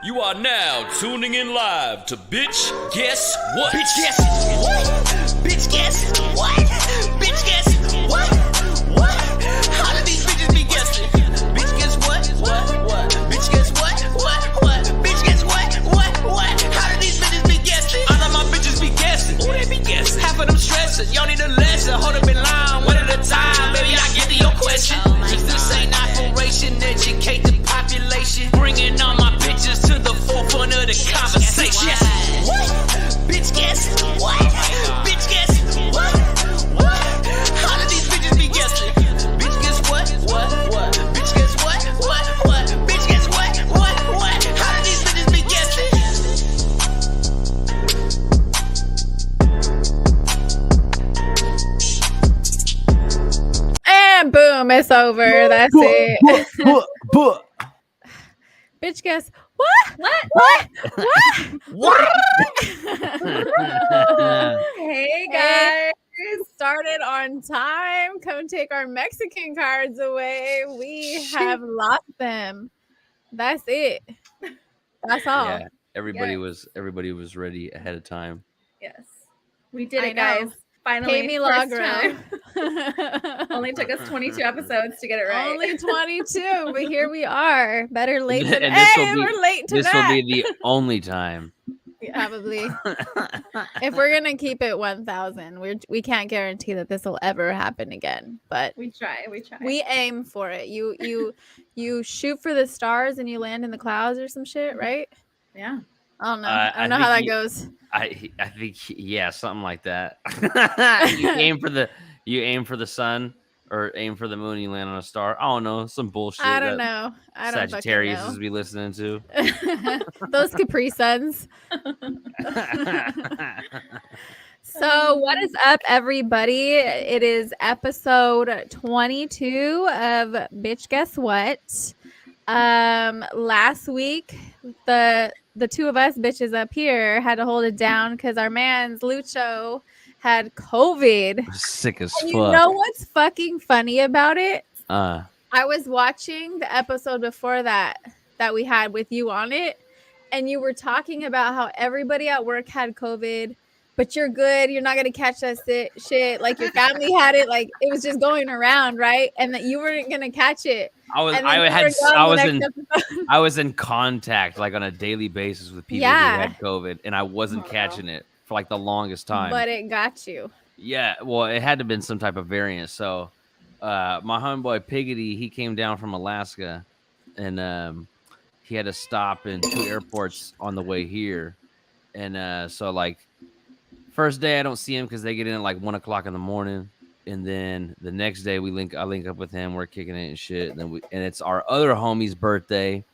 You are now tuning in live to Bitch Guess What? Bitch guess what? Bitch guess what? Bitch guess what? What? How do these bitches be guessing? Bitch guess what? What? Bitch guess what? What? Bitch guess what? What? How do these bitches be guessing? All of my bitches be guessing. Who they be guessing? Half of them stressing. Y'all need a lesson. Hold up in line, one at a time. Baby, I get to your question. This ain't operation, educate the population. Bringing all my bitches to the forefront of the conversation. What? Bitch guess what? Bitch guess what? How do these bitches be guessing? Bitch guess what? Bitch guess what? Bitch guess what? How do these bitches be guessing? And boom, it's over. That's it. Bitch guess what? Hey guys, started on time. Come take our Mexican cards away. We have lost them. That's it. That's all. Yeah, everybody was ready ahead of time. Yes, we did I it, guys. know. Finally, Pay me first Lagro. time. Only took us 22 episodes to get it right. Only 22, but here we are. Better late than And this will hey, be- we're late to This that. will be the only time. Probably. If we're gonna keep it 1,000, we can't guarantee that this will ever happen again. But we try. we aim for it. You shoot for the stars and you land in the clouds or some shit, right? Yeah. I don't know. I I don't know how think that goes. I think yeah, something like that. you aim for the sun or aim for the moon, you land on a star. I don't know, some bullshit. I don't know. I don't Sagittarius fucking is be listening to. know. Those Capri Suns. So what is up, everybody? It is episode 22 of Bitch Guess What. Last week the two of us bitches up here had to hold it down because our man's Lucho had COVID. Sick as And fuck. you know what's fucking funny about it? Uh, I was watching the episode before that we had with you on it, and you were talking about how everybody at work had COVID, but you're good. You're not gonna catch that shit. Like your family had it. Like it was just going around, right? And that you weren't gonna catch it. I was in contact like on a daily basis with people who had COVID, and I wasn't catching it for like the longest time. But it got you. Yeah, well, it had to have been some type of variant. So, my homeboy Piggity, he came down from Alaska, and he had to stop in 2 airports on the way here. And so, like, first day I don't see him because they get in at like 1 o'clock in the morning, and then the next day I link up with him. We're kicking it and shit. And it's our other homie's birthday.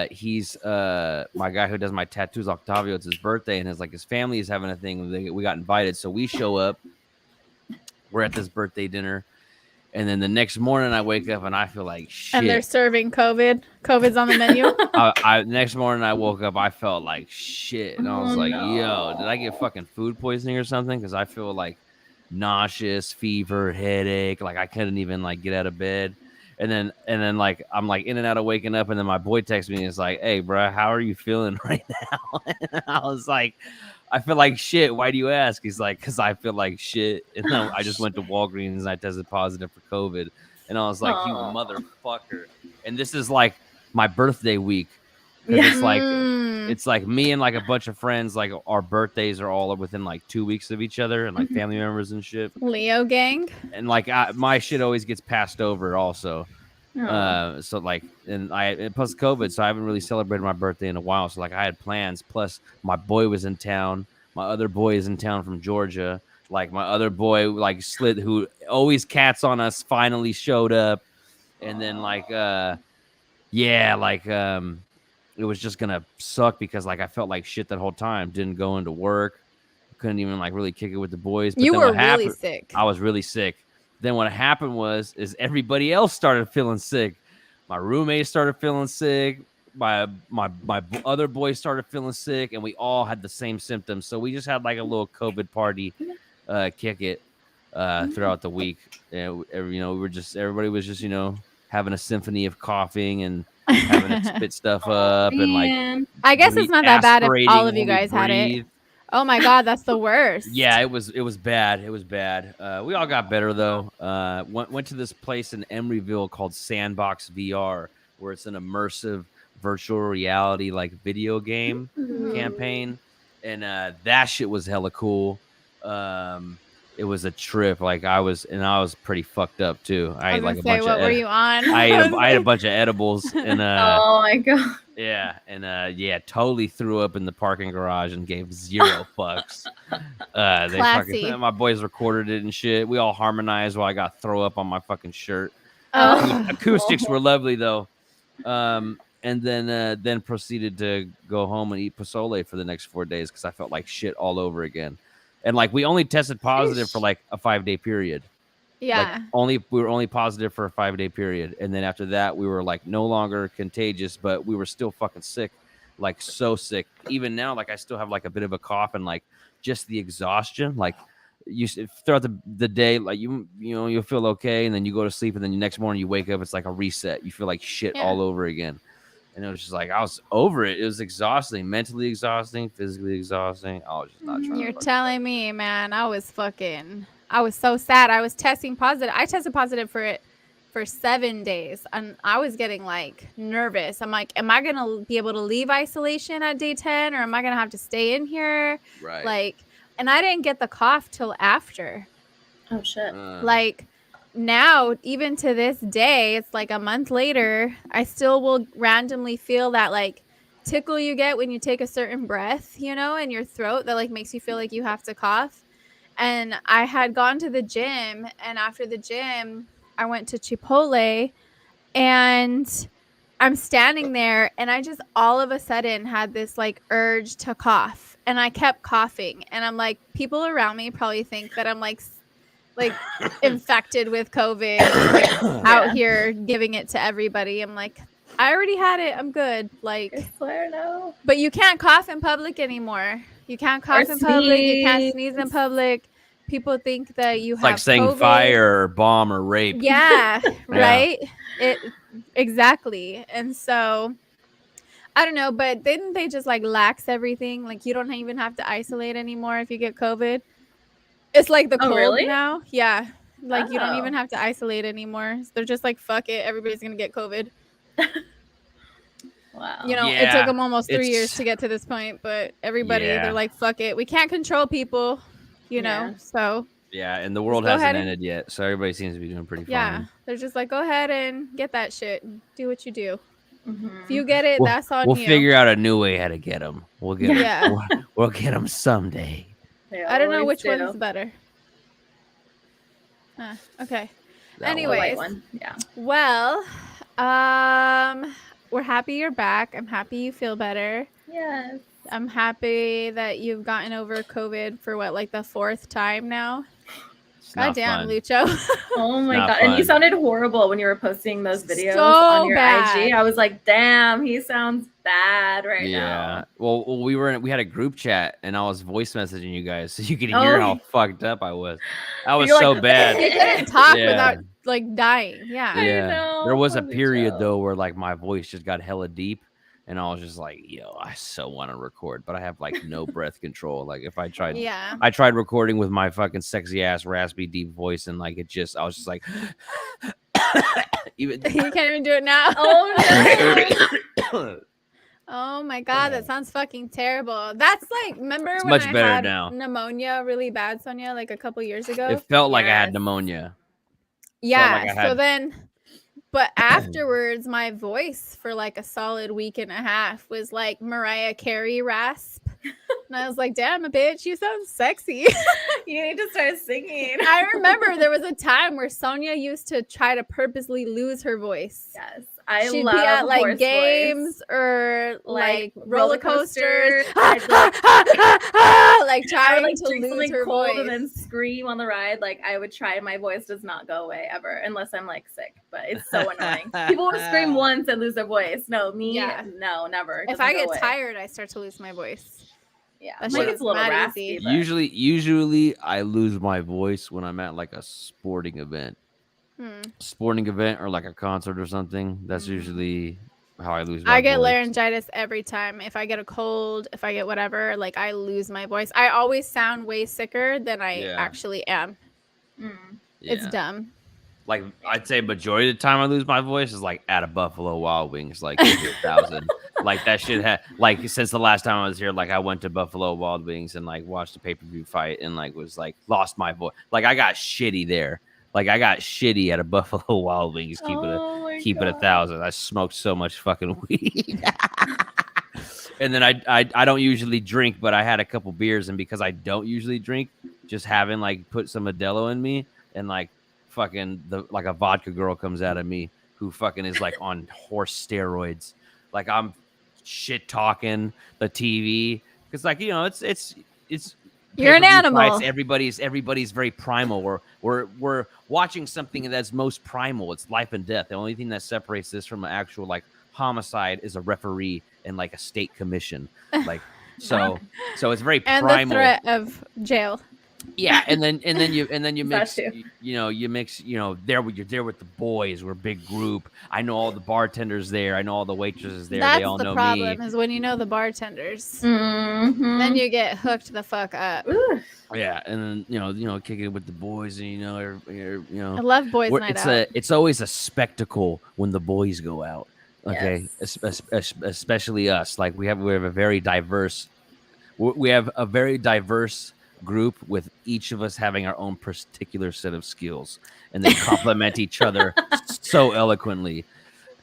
He's my guy who does my tattoos, Octavio. It's his birthday, and his family is having a thing. We got invited, so we show up. We're at this birthday dinner, and then the next morning I wake up and I feel like shit. And they're serving COVID. COVID's on the menu. Next morning I woke up, I felt like shit, and I was like, yo, did I get fucking food poisoning or something? Because I feel like nauseous, fever, headache, like I couldn't even like get out of bed. And then like I'm like in and out of waking up, and then my boy texts me and it's like, hey bro, how are you feeling right now? And I was like, I feel like shit. Why do you ask? He's like, because I feel like shit. And then I just went to Walgreens and I tested positive for COVID. And I was like, you motherfucker. And this is like my birthday week. It's like me and like a bunch of friends, like our birthdays are all within like 2 weeks of each other, and like family members and shit. Leo gang. And like my shit always gets passed over also. So like, and plus COVID, so I haven't really celebrated my birthday in a while. So like I had plans, plus my boy was in town. My other boy is in town from Georgia. Like my other boy, like Slit, who always cats on us, finally showed up. And then like, it was just gonna suck because like I felt like shit that whole time. Didn't go into work. Couldn't even like really kick it with the boys. But you were really sick. I was really sick. Then what happened is everybody else started feeling sick. My roommate started feeling sick. My other boys started feeling sick, and we all had the same symptoms. So we just had like a little COVID party, kick it throughout the week. And everybody was just having a symphony of coughing and having to spit stuff up and like Man. I guess it's not that bad if all aspirating of you when we guys had it. breathe. Oh my God, that's the worst. Yeah, it was bad. It was bad. We all got better though. Went to this place in Emeryville called Sandbox VR, where it's an immersive virtual reality like video game campaign, and that shit was hella cool. It was a trip. Like I was pretty fucked up too. I I had was like gonna a say, bunch what were of you on? I had a bunch of edibles and Oh my god. yeah, and yeah, totally threw up in the parking garage and gave 0 fucks. They Classy. fucking, my boys recorded it and shit. We all harmonized while I got throw up on my fucking shirt. Oh. Acoustics were lovely though. And then proceeded to go home and eat pozole for the next 4 days because I felt like shit all over again. And like we only tested positive for like a 5-day period. Yeah. Like we were only positive for a 5-day period, and then after that we were like no longer contagious, but we were still fucking sick, like so sick. Even now, like I still have like a bit of a cough and like just the exhaustion. Like you throughout the day, like you know you'll feel okay, and then you go to sleep, and then the next morning you wake up, it's like a reset. You feel like shit all over again, and it was just like I was over it. It was exhausting, mentally exhausting, physically exhausting. I was just not trying. You're telling me, man, I was so sad. I was testing positive. I tested positive for it for 7 days, and I was getting like nervous. I'm like, am I gonna be able to leave isolation at day 10, or am I gonna have to stay in here? Right. Like, and I didn't get the cough till after. Oh shit. Like now, even to this day, it's like a month later, I still will randomly feel that like tickle you get when you take a certain breath, you know, in your throat that like makes you feel like you have to cough. And I had gone to the gym, and after the gym, I went to Chipotle, and I'm standing there, and I just all of a sudden had this like urge to cough, and I kept coughing, and I'm like, people around me probably think that I'm like infected with COVID, like, out here giving it to everybody. I'm like, I already had it. I'm good. Like, I swear no. but you can't cough in public anymore. You can't cough in public. You can't sneeze in public. People think that you It's have like saying COVID. fire or bomb or rape. Yeah, right. It exactly. And so I don't know, but didn't they just like lax everything? Like you don't even have to isolate anymore if you get COVID. It's like the cold really? now. Yeah. Like you don't Oh. even have to isolate anymore. They're just like, fuck it, everybody's gonna get COVID. Wow. You know, it Yeah, took them almost 3 years it's- to get to this point, but everybody, Yeah. they're like, fuck it. We can't control people, you know? Yeah. So Yeah, and the world go hasn't ahead and- ended yet, so everybody seems to be doing pretty yeah, fine. they're just like, go ahead and get that shit. And do what you do. Mhm. If you get it, that's on We'll you. figure out a new way how to get them. We'll get 'em. Yeah. We'll get them someday. They I don't know always which do. one's better. Okay. That one. The white Anyways, one. Yeah. well, we're happy you're back. I'm happy you feel better. Yes. I'm happy that you've gotten over COVID for what, like the 4th time now? It's not God damn, fun. Lucho. Oh my not god. And you fun. sounded horrible when you were posting those videos So on your bad. IG. I was like, damn, he sounds bad right Yeah. now. Well, we had a group chat, and I was voice messaging you guys, so you could hear Oh. how fucked up I was. I was You're so like- bad. You couldn't talk Yeah. without like dying. Yeah. Yeah. know, There was a poor period Lucho. though where like my voice just got hella deep, and I was just like, yo, I so want to record, but I have like no breath control. Like if I tried Yeah. I tried recording with my fucking sexy ass raspy deep voice, and like I was just like even You can't even do it now. Oh Oh my god, that sounds fucking terrible. That's like, remember It's when much I better had now. pneumonia really bad, Sonya, like a couple years ago? It felt like I had Yes. pneumonia. Yeah. like I So had- then, but afterwards, my voice for like a solid week and a half was like Mariah Carey rasp. And I was like, damn, bitch, you sound sexy. You need to start singing. I remember there was a time where Sonya used to try to purposely lose her voice. Yes. I She'd love be at like horse games voice. or like Like roller roller coasters, coasters. I'd like- like I trying would like to drink lose something her cold voice. and then scream on the ride. Like I would try, and my voice does not go away ever unless I'm like sick. But it's so annoying. People will scream once and lose their voice. No, me, Yeah. no, never. It If I doesn't get go away. tired, I start to lose my voice. yeah, That mine shit gets is a little mad raspy. easy. But Usually I lose my voice when I'm at like a sporting event. Hmm. Sporting event or like a concert or something. That's Mm. usually how I lose my I get voice. laryngitis every time. If I get a cold, if I get whatever, like I lose my voice. I always sound way sicker than I Yeah. actually am. It's Yeah. dumb. Like I'd say majority of the time I lose my voice is like at a Buffalo Wild Wings, like to 1,000. Like that shit like since the last time I was here, like I went to Buffalo Wild Wings and like watched a pay-per-view fight and like was like lost my voice. Like I got shitty there. Like I got shitty at a Buffalo Wild Wings. Keep it 1,000. I smoked so much fucking weed. And then I don't usually drink, but I had a couple beers, and because I don't usually drink, just having like put some Modelo in me and like fucking like a vodka girl comes out of me who fucking is like on horse steroids. Like I'm shit talking the TV because like it's You're an pay-per-view animal. fights, everybody's very primal. We're watching something that's most primal. It's life and death. The only thing that separates this from an actual like homicide is a referee and like a state commission. Like so it's very And primal. the threat of jail. Yeah, and then you mix That too. you mix you're there with the boys. We're a big group. I know all the bartenders there. I know all the waitresses there. That's they all the know problem me. is when you know the bartenders, Mm-hmm. then you get hooked the fuck up. Yeah, and then kicking it with the boys, and I love boys' night out. it's always a spectacle when the boys go out. Okay, Yes. especially us. Like we have a very diverse group with each of us having our own particular set of skills, and they complement each other so eloquently.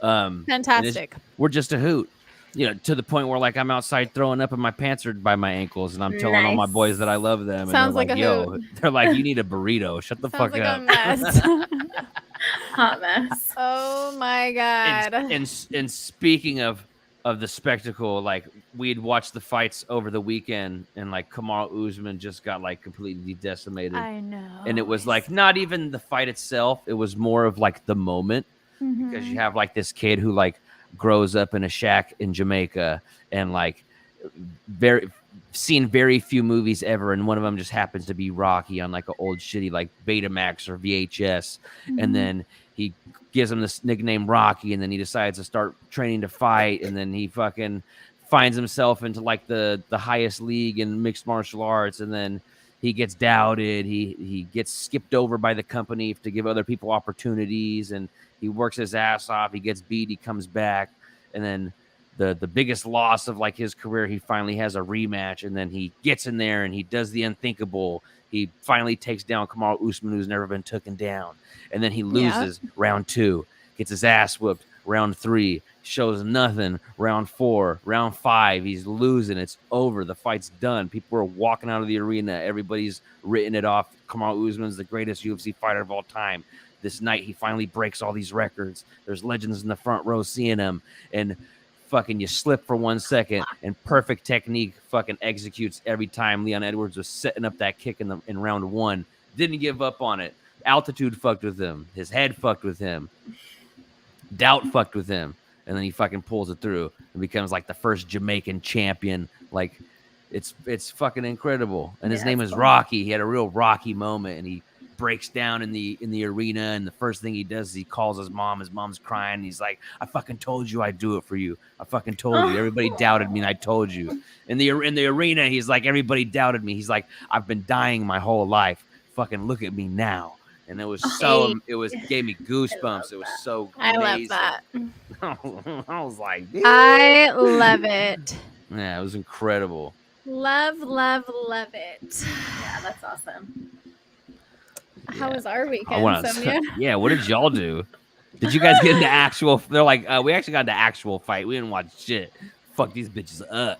Fantastic. We're just a hoot. To the point where like I'm outside throwing up and my pants are by my ankles, and I'm telling all my Nice. boys that I love them. Sounds and they're like a yo, hoot. they're like, you need a burrito. Shut the Sounds fuck like up. a mess. Hot mess. Oh my god. And speaking of the spectacle, like we'd watched the fights over the weekend, and like Kamaru Usman just got like completely decimated. I know. And it was like not even the fight itself; it was more of like the moment, because you have like this kid who like grows up in a shack in Jamaica and like seen very few movies ever, and one of them just happens to be Rocky on like an old shitty like Betamax or VHS, and then he gives him this nickname Rocky, and then he decides to start training to fight, and then he fucking finds himself into like the highest league in mixed martial arts, and then he gets doubted, he gets skipped over by the company to give other people opportunities, and he works his ass off, he gets beat, he comes back, and then the biggest loss of like his career, he finally has a rematch, and then he gets in there and he does the unthinkable. He finally takes down Kamaru Usman, who's never been taken down, and then he loses round 2, gets his ass whooped round 3, shows nothing round 4, round 5, he's losing, it's over, the fight's done, people are walking out of the arena, everybody's written it off. Kamaru Usman's the greatest UFC fighter of all time. This night he finally breaks all these records. There's legends in the front row seeing him, and fucking you slip for 1 second, and perfect technique fucking executes every time. Leon Edwards was setting up that kick in round 1, didn't give up on it. Altitude fucked with him, his head fucked with him, doubt fucked with him, and then he fucking pulls it through and becomes like the first Jamaican champion. Like it's fucking incredible. And his name is Rocky. He had a real Rocky moment, and he breaks down in the arena, and the first thing he does is he calls his mom. His mom's crying, and he's like, I fucking told you I'd do it for you. I fucking told you. Everybody doubted me, and I told you. In the arena, he's like, everybody doubted me. He's like, I've been dying my whole life. Fucking look at me now. And it was gave me goosebumps. It was so amazing. I love that. I was like, I love it. yeah, it was incredible. Love it. Yeah, that's awesome. How Yeah. was our I weekend, wanna- Sonya? Yeah, what did y'all do? Did you guys get into actual? They're like, we actually got into actual fight. We didn't watch shit. Fuck these bitches up.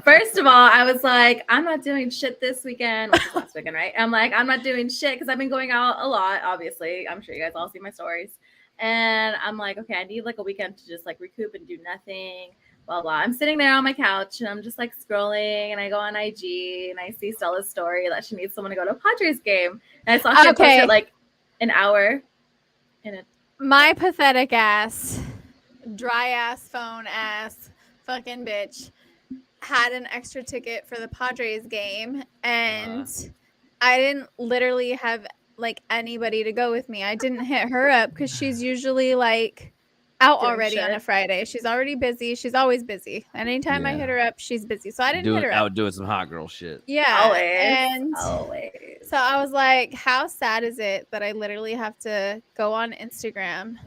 First of all, I was like, I'm not doing shit this weekend. Which is last weekend, right? I'm like, I'm not doing shit because I've been going out a lot, obviously. I'm sure you guys all see my stories. And I'm like, okay, I need like a weekend to just like recoup and do nothing. Blah, blah. I'm sitting there on my couch and I'm just like scrolling, and I go on IG and I see Stella's story that she needs someone to go to a Padres game. And I saw she had posted like an hour in it. My pathetic ass, dry ass, phone ass, fucking bitch had an extra ticket for the Padres game, and I didn't literally have like anybody to go with me. I didn't hit her up because she's usually like out Doing already on a shit. Friday. She's already busy. She's always busy. And anytime I Yeah. hit her up, she's busy. So I didn't hit her up. Out doing some hot girl shit. Yeah. Always. And Always. so I was like, how sad is it that I literally have to go on Instagram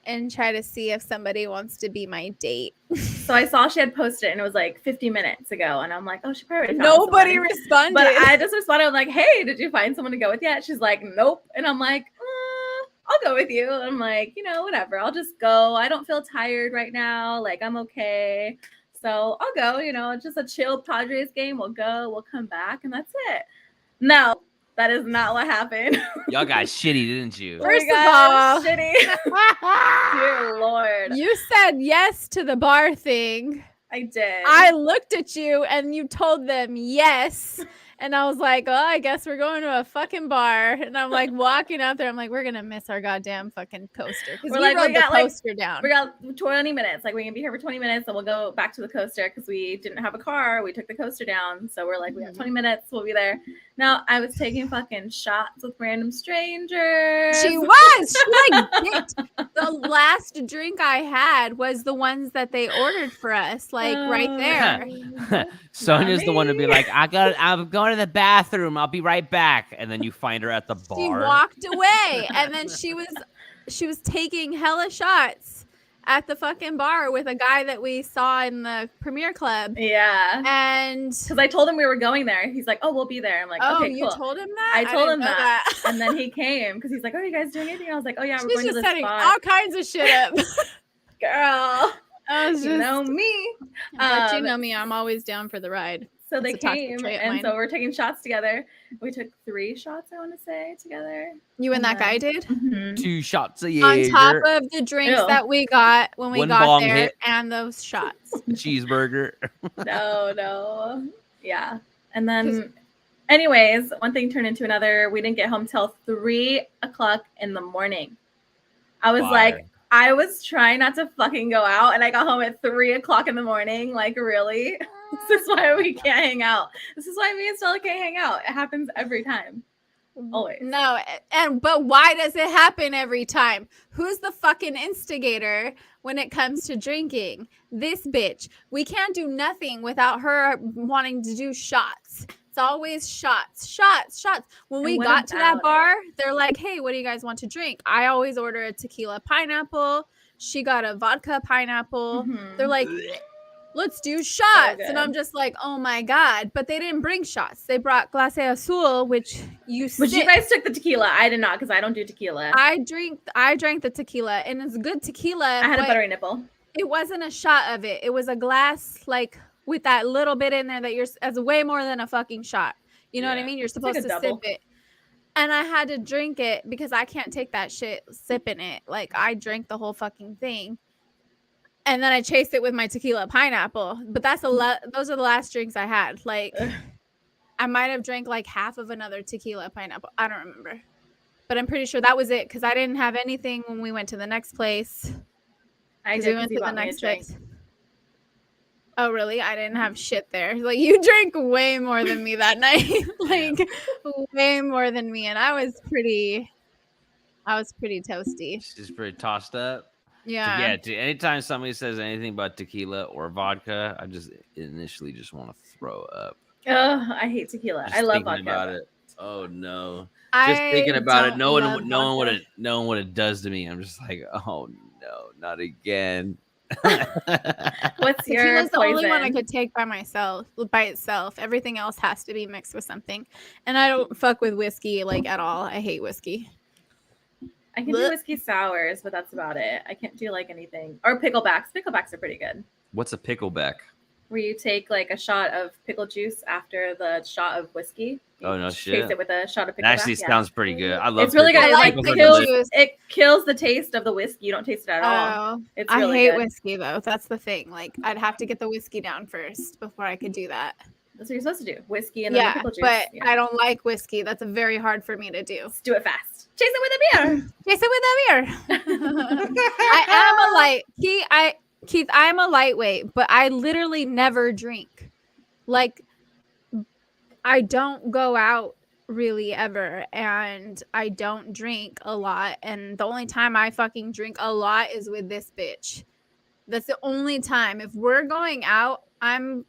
and try to see if somebody wants to be my date? So I saw she had posted it and it was like 50 minutes ago. And I'm like, oh, she probably found Nobody somebody. responded. But I just responded. I'm like, hey, did you find someone to go with yet? She's like, nope. And I'm like, I'll go with you. I'm like, whatever. I'll just go. I don't feel tired right now. Like, I'm okay. So I'll go. It's just a chill Padres game. We'll go. We'll come back. And that's it. No, that is not what happened. Y'all got shitty, didn't you? First We of got all, shitty. Dear Lord. you said yes to the bar thing. I did. I looked at you and you told them yes. And I was like, oh, I guess we're going to a fucking bar. And I'm like walking out there. I'm like, we're going to miss our goddamn fucking coaster. Because we rode the coaster down. We got 20 minutes. Like, we can be here for 20 minutes and we'll go back to the coaster because we didn't have a car. We took the coaster down. So we're like, we got 20 minutes. We'll be there. Now, I was taking fucking shots with random strangers. She was. She like dipped. The last drink I had was the ones that they ordered for us, like right there. Sonya's the one to be like, I'm going to the bathroom. I'll be right back. And then you find her at the bar. She walked away, and then she was taking hella shots at the fucking bar with a guy that we saw in the premiere club. Yeah. And because I told him we were going there. He's like, oh, we'll be there. I'm like, okay, cool. You told him that? I told him that. And then he came because he's like, oh, are you guys doing anything? I was like, oh, yeah, we're going to this setting spot. all kinds of shit up. Girl. I was just, you know me. But you know me, I'm always down for the ride. So they That's a toxic came, trait of and mine. so we're taking shots together. We took 3 shots, I want to say, together. You and that guy did? Mm-hmm. 2 shots a On Jaeger, top of the drinks Ew. that we got when we One got bong there hit. and those shots. a cheeseburger. No. Yeah. And then, anyways, one thing turned into another. We didn't get home till 3 o'clock in the morning. I was Fire. like, I was trying not to fucking go out, and I got home at 3 o'clock in the morning. Like, really? This is why we can't hang out. This is why me and Stella can't hang out. It happens every time. Always. No, but why does it happen every time? Who's the fucking instigator when it comes to drinking? This bitch. We can't do nothing without her wanting to do shots. It's always shots. When we what got to that about bar, they're like, hey, what do you guys want to drink? I always order a tequila pineapple. She got a vodka pineapple. Mhm. They're like, let's do shots. good. And I'm just like, oh my God. But they didn't bring shots. They brought Glace Azul, which you But you sip. guys took the tequila. I did not because I don't do tequila. I drank the tequila, and it's good tequila. I had a but buttery nipple. it wasn't a shot of it. It was a glass, like with that little bit in there that as way more than a fucking shot. You know what I Yeah. mean? You're like supposed a to double. sip it. And I had to drink it because I can't take that shit sipping it. Like, I drank the whole fucking thing. And then I chased it with my tequila pineapple. But that's those are the last drinks I had. Like, I might have drank like half of another tequila pineapple. I don't remember. But I'm pretty sure that was it because I didn't have anything when we went to the next place. I 'Cause did we went because to you the bought me a next drink. place. Oh, really? I didn't have shit there. Like, you drank way more than me that night. Like, way more than me. And I was pretty toasty. She's pretty tossed up. Yeah. Anytime somebody says anything about tequila or vodka, I just initially just want to throw up. Oh, I hate tequila. Just I love thinking vodka. about it. Oh no. I Just thinking about it, don't love knowing vodka. what it does to me. I'm just like, oh no, not again. What's your Tequila's the poison? only one I could take by itself. Everything else has to be mixed with something. And I don't fuck with whiskey like at all. I hate whiskey. I can do whiskey sours, but that's about it. I can't do like anything. Or picklebacks. Picklebacks are pretty good. What's a pickleback? Where you take like a shot of pickle juice after the shot of whiskey. Oh no Chase shit. it with a shot of pickleback. That actually yeah. sounds pretty good. I love It's really good. I It, like like, pickle kills, juice. it kills the taste of the whiskey. You don't taste it at all. Oh, It's I really hate good. whiskey though. That's the thing. Like, I'd have to get the whiskey down first before I could do that. That's what you're supposed to do. Whiskey and then Yeah, pickle juice. but Yeah. I don't like whiskey. That's very hard for me to do. Let's do it fast. Chase it with a beer. Chase it with a beer. I am a light. Keith, I'm a lightweight, but I literally never drink. Like, I don't go out really ever, and I don't drink a lot, and the only time I fucking drink a lot is with this bitch. That's the only time. If we're going out, I'm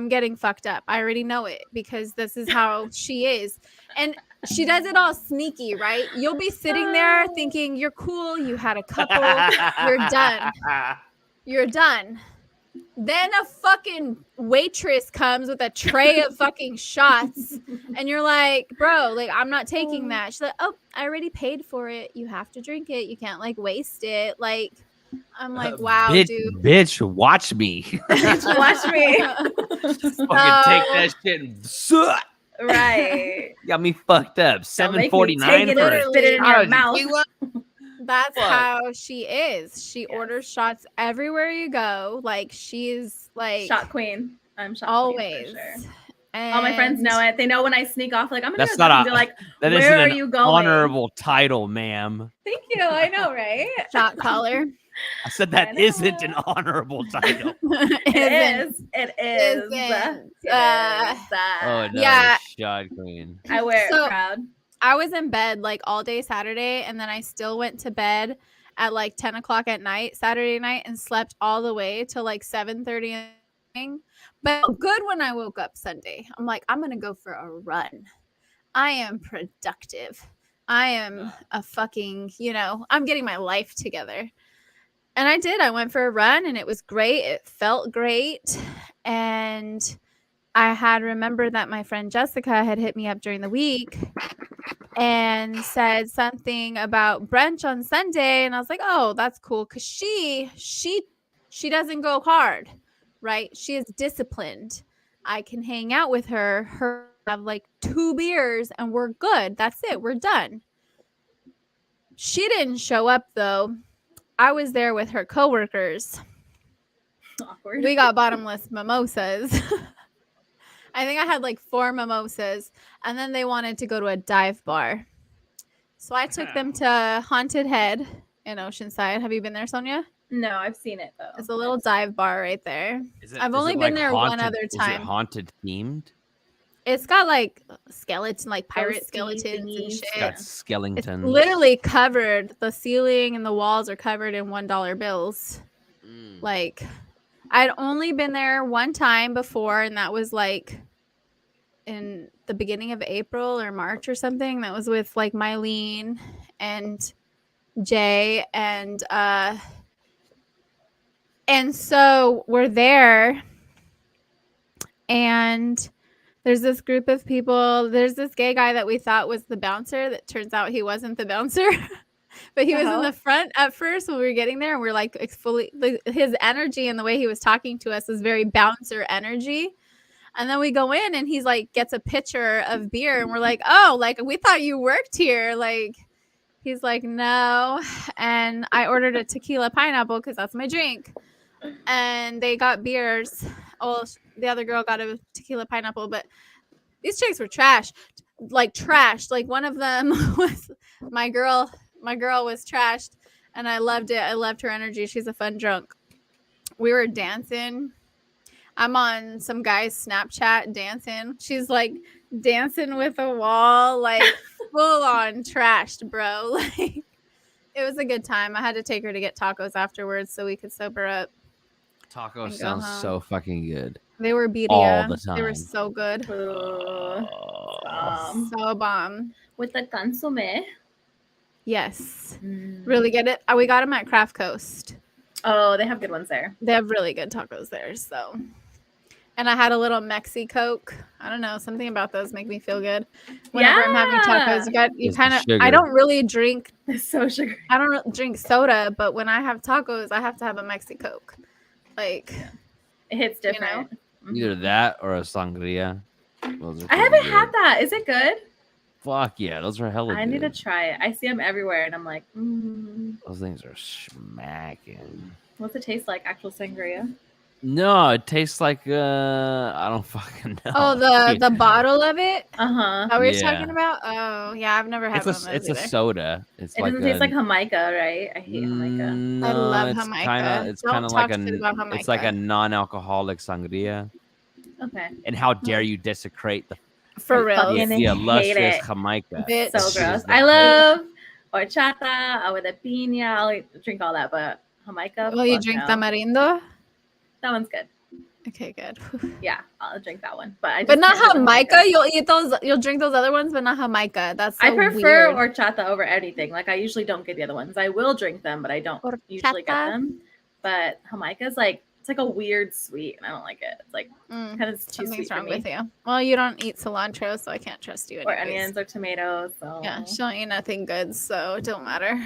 getting fucked up. I already know it because this is how she is. And she does it all sneaky, right? You'll be sitting there thinking you're cool, you had a couple, you're done. You're done. Then a fucking waitress comes with a tray of fucking shots, and you're like, bro, like, I'm not taking that. She's like, oh, I already paid for it. You have to drink it. You can't like waste it. Like, I'm like, wow, bitch, dude. Bitch, watch me. Watch me. Fucking take that shit and Right. got me fucked up. Don't make me $7.49 take it for and a spit it in shot your of mouth. tequila? That's Fuck. how she is. She Yes. orders shots everywhere you go. Like, she's like Shot queen. I'm shot always. queen for sure. And All my friends know it. They know when I sneak off, like, I'm gonna That's go not and be like, that where isn't are an you going? honorable title, ma'am. Thank you. I know, right? shot caller. I said that I know. isn't an honorable title. It is. It is. Isn't. It is. Oh no, Yeah. shot queen. I wear So- it proud. I was in bed like all day Saturday, and then I still went to bed at like 10 o'clock at night Saturday night and slept all the way till like 7:30 in the morning. But good when I woke up Sunday. I'm like, I'm gonna go for a run. I am productive. I am a fucking, I'm getting my life together. And I did. I went for a run and it was great. It felt great. And I had remembered that my friend Jessica had hit me up during the week and said something about brunch on Sunday. And I was like, oh, that's cool. Cause she doesn't go hard, right? She is disciplined. I can hang out with her have like 2 beers and we're good. That's it. We're done. She didn't show up though. I was there with her coworkers. Awkward. We got bottomless mimosas. I think I had like 4 mimosas, and then they wanted to go to a dive bar. So I took them to Haunted Head in Oceanside. Have you been there, Sonia? No, I've seen it though. It's a little dive bar right there. I've Is only it, been like, there one other Is it time. haunted themed? It's got like skeleton, like pirate Ghosty skeletons and thingies. shit. Got It's skeletons. literally covered. The ceiling and the walls are covered in $1 bills. Like, I'd only been there one time before, and that was like in the beginning of April or March or something. That was with like Mylene and Jay, and so we're there, and there's this group of people. There's this gay guy that we thought was the bouncer. That turns out he wasn't the bouncer. But he was in the front at first when we were getting there, and we are like his energy and the way he was talking to us was very bouncer energy. And then we go in and he's like gets a pitcher of beer, and we're like, oh, like we thought you worked here. Like, he's like, no. And I ordered a tequila pineapple because that's my drink. And they got beers. Oh, the other girl got a tequila pineapple, but these chicks were trash. Like one of them was my girl. My girl was trashed, and I loved it. I loved her energy. She's a fun drunk. We were dancing. I'm on some guy's Snapchat dancing. She's like dancing with a wall, like full on trashed, bro. Like, it was a good time. I had to take her to get tacos afterwards so we could sober up. Taco and go sounds home. so fucking good. They were birria. All the They were time. so good. So bomb. With the consomme. Yes. Really good. We got them at Craft Coast. Oh, they have good ones there. They have really good tacos there. So, and I had a little Mexi Coke. I don't know, something about those make me feel good. Whenever I'm having tacos, you It's the kind of. sugar. I don't really drink. It's so sugary. I don't drink soda, but when I have tacos, I have to have a Mexi Coke. Like, It hits You know? different. Either that or a sangria. Those are I haven't pretty had good. that. Is it good? Fuck yeah, those are hella I good. need to try it. I see them everywhere, and I'm like, Those things are smacking. what's it taste like? Actual sangria? No, it tastes like I don't fucking know. oh, the bottle of it. Uh huh. That we're Yeah. talking about. Oh, yeah, I've never had one of those it's a either. soda. It's It like doesn't taste like Jamaica, right? I hate Jamaica. No, I love it's Jamaica. It's Don't kind of talk like shit about it's like a Jamaica. non-alcoholic sangria. Okay. And how dare you desecrate For real. fucking the hate illustrious it. Jamaica. Bitch. So That shit gross. is the I best. love horchata, agua de piña. I'll drink all that, but Jamaica. Will you fuck drink no. tamarindo? That one's good. Okay, good. Yeah, I'll drink that one. But I But just not can't do the Jamaica. You'll eat those. You'll drink those other ones, but not Jamaica. That's so I prefer weird. horchata over anything. Like I usually don't get the other ones. I will drink them, but I don't usually get Horchata? them. But Jamaica's like it's like a weird sweet, and I don't like it. It's like Mm, kind of too something's sweet for wrong me. with you. Well, you don't eat cilantro, so I can't trust you. Or Anyways. onions or tomatoes. So Yeah, she don't eat nothing good, so it don't matter.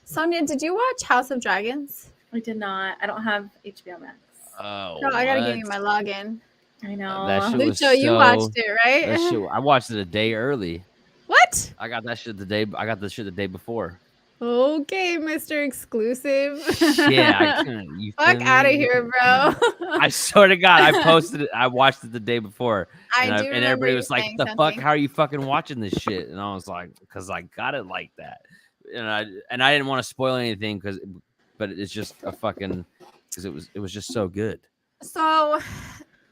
Sonia, did you watch House of Dragons? I did not. I don't have HBO Max. Oh, No, I gotta give you what? my login. I know. That shit was Lucho, you so- watched it, right? That shit, I watched it a day early. What? I got that shit the day. I got the shit the day before. Okay, Mr. Exclusive. Yeah, I couldn't. You Fuck feel out of me? here, bro. I swear to God, I posted it. I watched it the day before, I and, do and remember everybody you was like, saying "The fuck? something. How are you fucking watching this shit?" And I was like, "Cause I got it like that." And I didn't want to spoil anything but it's just a fucking because it was just so good. So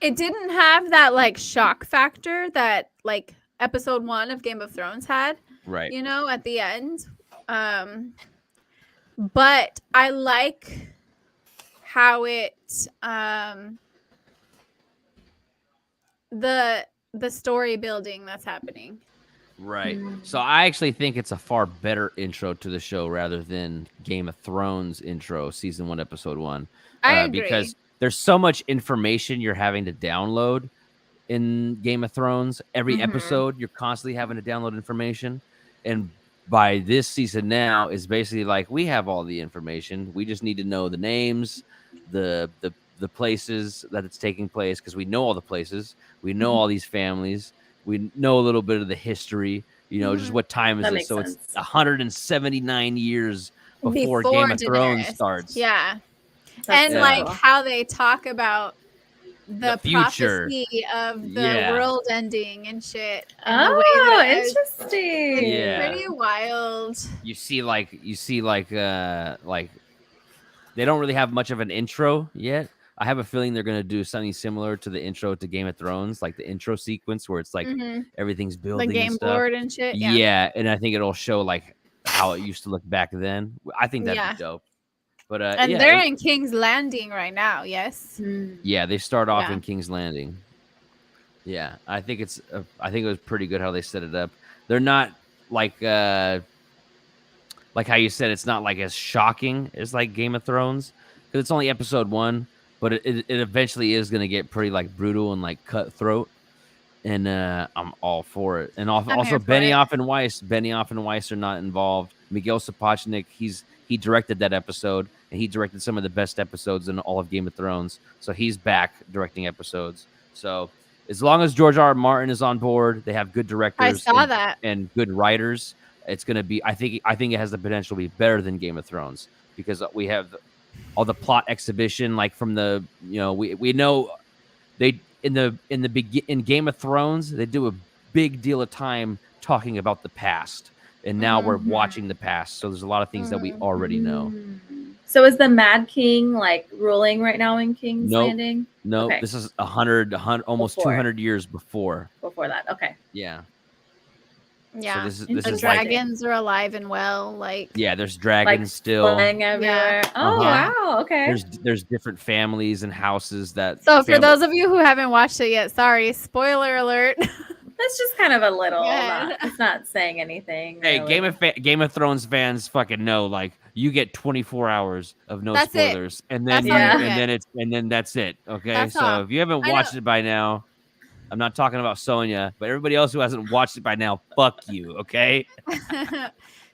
it didn't have that like shock factor that like episode 1 of Game of Thrones had, Right. you know, at the end. But I like how it the story building that's happening. Right. So I actually think it's a far better intro to the show rather than Game of Thrones intro, season 1, episode 1. I agree. Because there's so much information you're having to download in Game of Thrones. Every episode, you're constantly having to download information. And by this season now is basically like, we have all the information. We just need to know the names, the places that it's taking place, because we know all the places. We know all these families. We know a little bit of the history, you know, just what time is That it? makes So sense. it's 179 years before Game of Thrones Daenerys. starts. Yeah. That's And so like cool. how they talk about the future. prophecy of the Yeah. world ending and shit. And the way that Oh, it was- interesting. Yeah. Pretty wild. You see like they don't really have much of an intro yet. I have a feeling they're gonna do something similar to the intro to Game of Thrones, like the intro sequence where it's like everything's The building and game stuff. board and shit. Yeah, and I think it'll show like how it used to look back then. I think that'd Yeah. be dope. But And yeah, they're in King's Landing right now, yes. yeah, they start off Yeah. in King's Landing. Yeah, I think I think it was pretty good how they set it up. They're not like how you said, it's not like as shocking as like Game of Thrones because it's only episode 1, but it eventually is going to get pretty like brutal and like cutthroat. And I'm all for it. And also here for Benioff and Weiss are not involved. Miguel Sapochnik, he directed that episode, and he directed some of the best episodes in all of Game of Thrones. So he's back directing episodes. So as long as George R. Martin is on board, they have good directors. I saw that. And good writers. It's gonna be. I think it has the potential to be better than Game of Thrones because we have all the plot exhibition, like from the we know they in Game of Thrones they do a big deal of time talking about the past, and now we're watching the past. So there's a lot of things that we already know. So is the Mad King like ruling right now in King's Landing? No, Okay. this is 100 almost Before. 200 years before. Before that, okay. Yeah. Yeah. So this The is like, dragons are alive and well. Like, yeah, there's dragons Like still. flying everywhere. Oh Uh-huh. wow, okay. There's different families and houses that. so for those of you who haven't watched it yet, sorry, spoiler alert. That's just kind of a little. Yeah. It's not saying anything. Hey, really. Game of Thrones fans fucking know, like, you get 24 hours of no That's it. spoilers, and then That's all you and then that's it. Okay, That's so all. if you haven't I watched know. it by now, I'm not talking about Sonya, but everybody else who hasn't watched it by now, fuck you. Okay.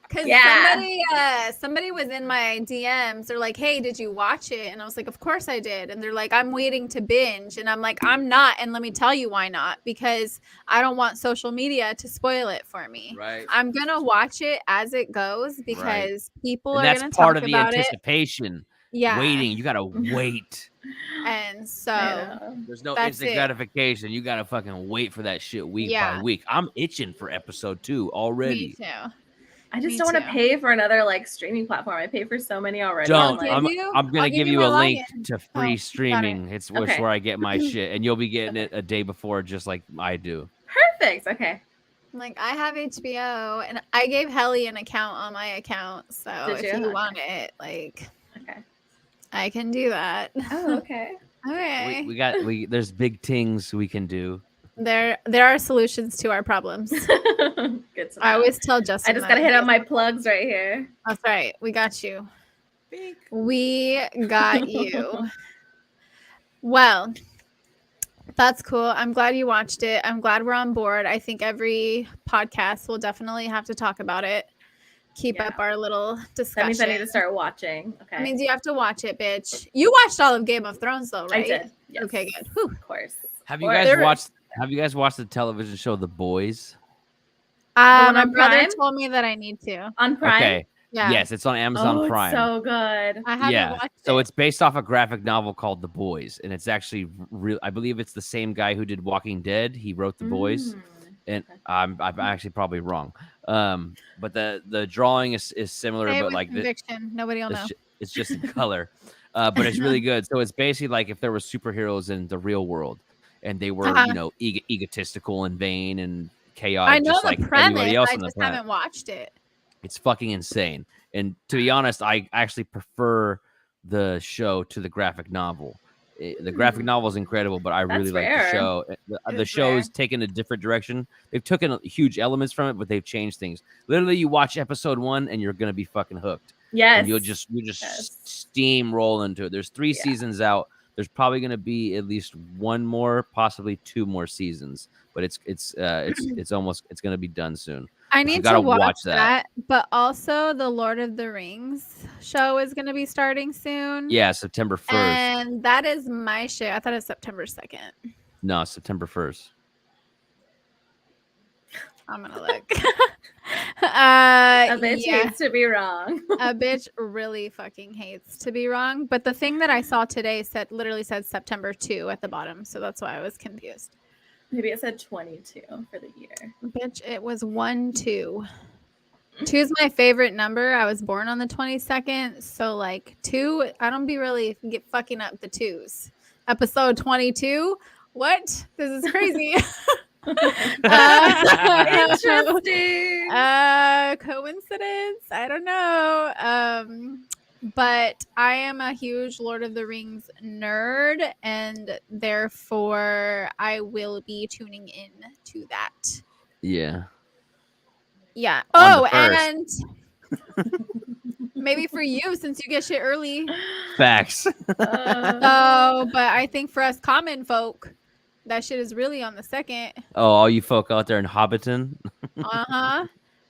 Because Yeah. somebody was in my DMs. They're like, "Hey, did you watch it?" And I was like, "Of course I did." And they're like, "I'm waiting to binge," and I'm like, "I'm not." And let me tell you why not. Because I don't want social media to spoil it for me. Right. I'm gonna watch it as it goes because people And are that's gonna part talk of the about it. anticipation. Yeah. Waiting. You gotta wait. And I so know. There's no That's instant it. gratification. You gotta fucking wait for that shit week Yeah. by week. I'm itching for episode 2 me already. too. I just Me don't want to too. pay for another like streaming platform. I pay for so many already. Don't. I'm I'll like, give you- I'm gonna I'll give you you my a link login. to Oh, free got it. streaming. It's Okay. where I get my shit, and you'll be getting it a day before, just like I do. perfect. Okay. Like I have HBO, and I gave Helly an account on my account. So Did if you? you Okay. want it, like Okay. I can do that. Oh, okay. Okay. There's big things we can do. There are solutions to our problems. Good to know. I always tell Justin. I just that gotta hit he up is- my plugs right here. That's right. We got you. We got you. Well, that's cool. I'm glad you watched it. I'm glad we're on board. I think every podcast will definitely have to talk about it. Keep Yeah. up our little discussion. That means I need to start watching. Okay. That means you have to watch it, bitch. You watched all of Game of Thrones, though, right? I did. Yes. Okay, good. Whew. Of course. Have you Or- guys There- watched? Have you guys watched the television show The Boys? one My on brother Prime? told me that I need to. On Prime? Okay. Yeah. Yes, it's on Amazon Oh, Prime. it's so good. I haven't watched So it. it's based off a graphic novel called The Boys, and it's actually real. I believe it's the same guy who did Walking Dead. He wrote The Boys, Mm. and I'm actually probably wrong. But the drawing is similar, Say it but with like conviction. Nobody will know. it's just in color, but it's really good. So it's basically like if there were superheroes in the real world, and they were egotistical and vain and chaotic, I know just the like premise. everybody else I on the just planet. haven't watched it. It's fucking insane. And to be honest, I actually prefer the show to the graphic novel. The graphic novel is incredible, but I really like rare. the show. The is show rare. is taken a different direction. They've taken huge elements from it, but they've changed things. Literally, you watch episode 1 and you're gonna be fucking hooked. Yes. And you just Yes. steamroll into it. There's 3 seasons out. There's probably gonna be at least 1 more, possibly 2 more seasons. But it's gonna be done soon. I You need gotta to watch watch that. But also, the Lord of the Rings show is going to be starting soon. Yeah, September 1st. And that is my shit. I thought it was September 2nd. No, September 1st. I'm going to look. A bitch yeah. hates to be wrong. A bitch really fucking hates to be wrong. But the thing that I saw today literally said September 2 at the bottom. So that's why I was confused. Maybe it said 22 for the year. Bitch, it was 1, 2. 2 is my favorite number. I was born on the 22nd. So, like, 2, I don't be really fucking up the 2s. Episode 22? What? This is crazy. Interesting. Coincidence? I don't know. But I am a huge Lord of the Rings nerd, and therefore I will be tuning in to that. Yeah. Yeah. On the Oh, first. and maybe for you, since you get shit early. Facts. Oh, but I think for us common folk, that shit is really on the 2nd. Oh, all you folk out there in Hobbiton.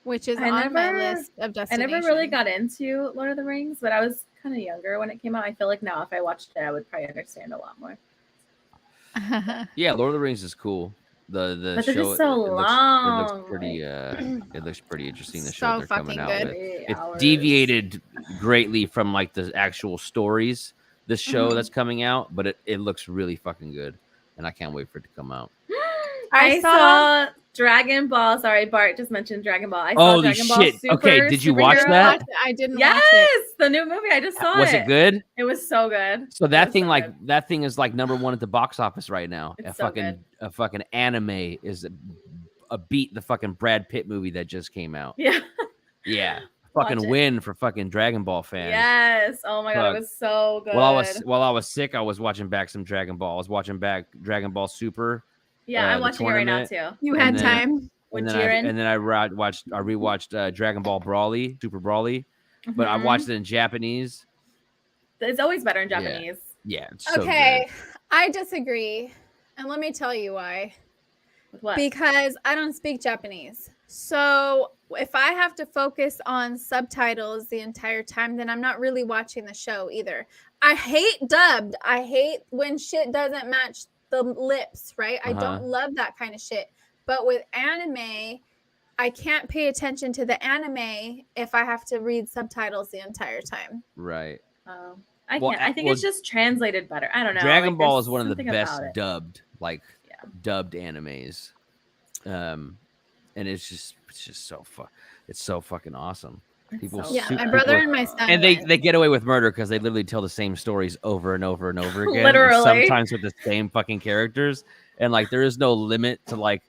Which is I on my never- list of I destinations. never really got into Lord of the Rings, but I was kind of younger when it came out. I feel like now if I watched it, I would probably understand a lot more. Yeah, Lord of the Rings is cool. The But they're show just so it long, looks pretty it looks pretty interesting. The show So they're coming fucking out good. with. 3 It's hours. deviated greatly from like the actual stories. This show that's coming out, but it looks really fucking good, and I can't wait for it to come out. I saw Dragon Ball. Sorry, Bart just mentioned Dragon Ball. I saw Holy Dragon Ball shit. Okay, did you watch Superhero. that? I didn't Yes, watch it. the new movie. I just saw Was it good? It was so good. So It that was thing, so like good. that thing, is like #1 at the box office right now. It's so good. A fucking anime is a beat the fucking Brad Pitt movie that just came out. Yeah. Yeah, Watch fucking it. win for fucking Dragon Ball fans. Yes. Oh my god, Fuck. it was so good. While I was sick, I was watching back some Dragon Ball. I was watching back Dragon Ball Super. Yeah, I'm the watching it right now tournament. too. You And had then- time. With And then, I Jiren. rewatched Dragon Ball Brawly, Super Brawly, but I Mhm. watched it in Japanese. It's always better in Yeah. Japanese. Yeah, it's so Okay, good. I disagree. And let me tell you why. With what? Because I don't speak Japanese. So if I have to focus on subtitles the entire time, then I'm not really watching the show either. I hate dubbed. I hate when shit doesn't match the lips, right? I don't love that kind of shit. But with anime, I can't pay attention to the anime if I have to read subtitles the entire time. Right. Oh, Well, I think well, it's just translated better. I don't know. Dragon like, Ball there's is one of the something best about it. dubbed, Yeah. dubbed animes. And it's just so fun. It's so fucking awesome. People, so Yeah, fun. my brother and my son. and they went. get away with murder because they literally tell the same stories over and over and over again. and Literally. sometimes with the same fucking characters. And like there is no limit to like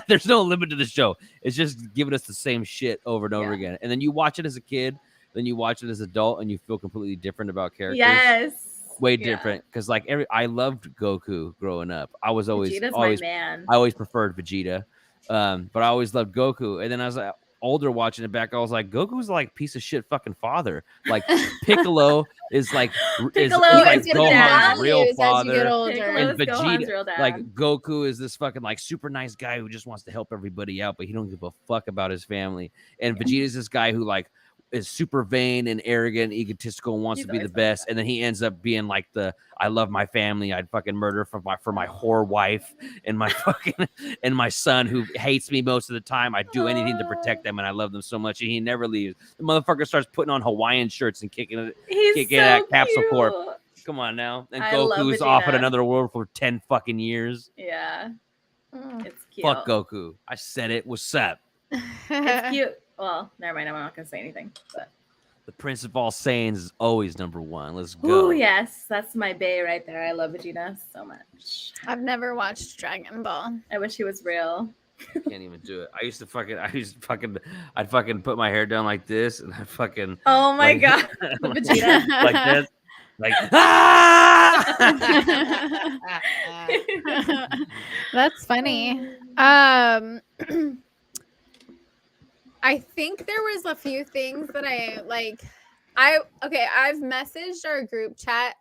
there's no limit to the show. It's just giving us the same shit over and over Yeah. again. And then you watch it as a kid, then you watch it as an adult, and you feel completely different about characters. Yes. Way Yeah. different. Because like I loved Goku growing up. I was Vegeta's always my man. I always preferred Vegeta. But I always loved Goku. And then I was like older watching it back, I was like, Goku's like piece of shit fucking father. Like Piccolo is like Piccolo like is the Gohan's dad. real Values as you get father. older. And Piccolo's Gohan's Vegeta, real dad. like Goku is this fucking like super nice guy who just wants to help everybody out, but he don't give a fuck about his family. And Vegeta's this guy who like is super vain and arrogant, egotistical, and wants He's to be the always like best. that. And then he ends up being like I love my family. I'd fucking murder for my whore wife and my fucking and my son who hates me most of the time. I do anything to protect them, and I love them so much. And he never leaves. The motherfucker starts putting on Hawaiian shirts and kicking it He's so at Capsule cute. Corp. Come on now. And I love Goku's off in Vegeta. another world for 10 fucking years. Yeah, Mm. it's cute. Fuck Goku. I said it. What's up? It's cute. Well, never mind. I'm not gonna say anything. But The Prince of all Saiyans is always number one. Let's go. oh yes, that's my bae right there. I love Vegeta so much. I've never watched Dragon Ball. I wish he was real. Can't even do it. I'd fucking put my hair down like this, and I'd fucking Oh my like, god, Vegeta. like this, like ah! That's funny. I think there was a few things that I've messaged our group chat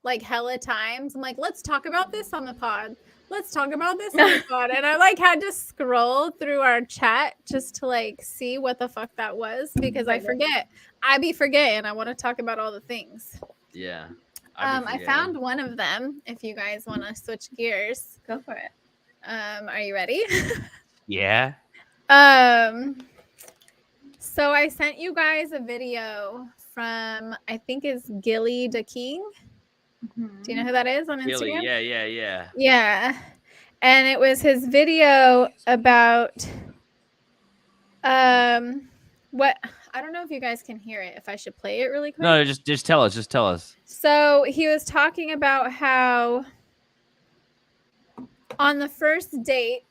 like hella times. I'm like, let's talk about this on the pod. Let's talk about this on the pod. And I like had to scroll through our chat just to like see what the fuck that was because I forget. I be forgetting. I want to talk about all the things. Yeah. I found one of them if you guys want to switch gears. Go for it. Are you ready? Yeah. So I sent you guys a video from I think it's Gilly the King. Do you know who that is on Instagram? Really? Yeah. Yeah. And it was his video about what I don't know if you guys can hear it. If I should play it really quick. No, just tell us. Just tell us. So he was talking about how on the first date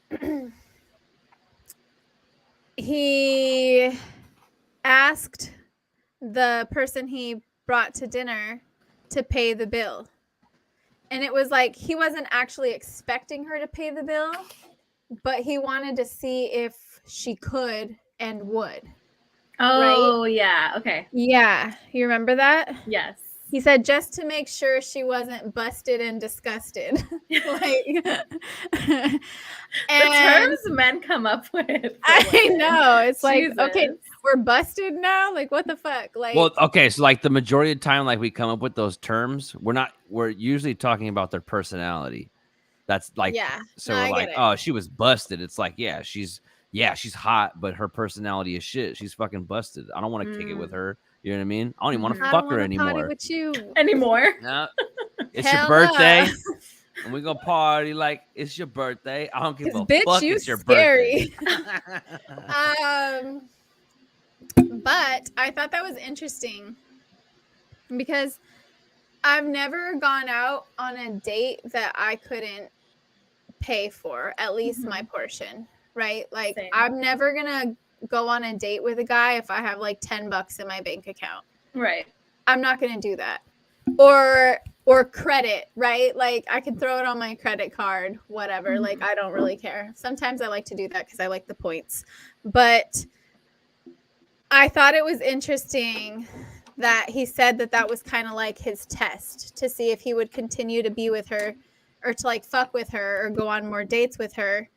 he asked the person he brought to dinner to pay the bill. And it was like he wasn't actually expecting her to pay the bill, but he wanted to see if she could and would. Oh yeah. Okay. Yeah. You remember that? Yes. He said just to make sure she wasn't busted and disgusted. Like, The terms men come up with. I know. It's like, Jesus. okay, we're busted now. Like, what the fuck? Like, Well, okay, so like the majority of the time, like we come up with those terms, we're usually talking about their personality. That's like, yeah. so No, we're I like, get it. oh, she was busted. It's like, yeah, she's hot, but her personality is shit. She's fucking busted. I don't want to kick it with her. You know what I mean? I don't even want to I fuck don't her wanna party anymore. with you. Anymore. No, it's Hell your birthday, no. and we gonna party like it's your birthday. I don't give a Bitch, fuck. you It's your scary. birthday. But I thought that was interesting because I've never gone out on a date that I couldn't pay for, at least my portion, right? Like Same. I'm never gonna go on a date with a guy if I have like $10 in my bank account. Right. I'm not gonna do that. Or credit, right? Like I could throw it on my credit card, whatever. Like I don't really care. Sometimes I like to do that because I like the points. But I thought it was interesting that he said that was kind of like his test to see if he would continue to be with her or to like fuck with her or go on more dates with her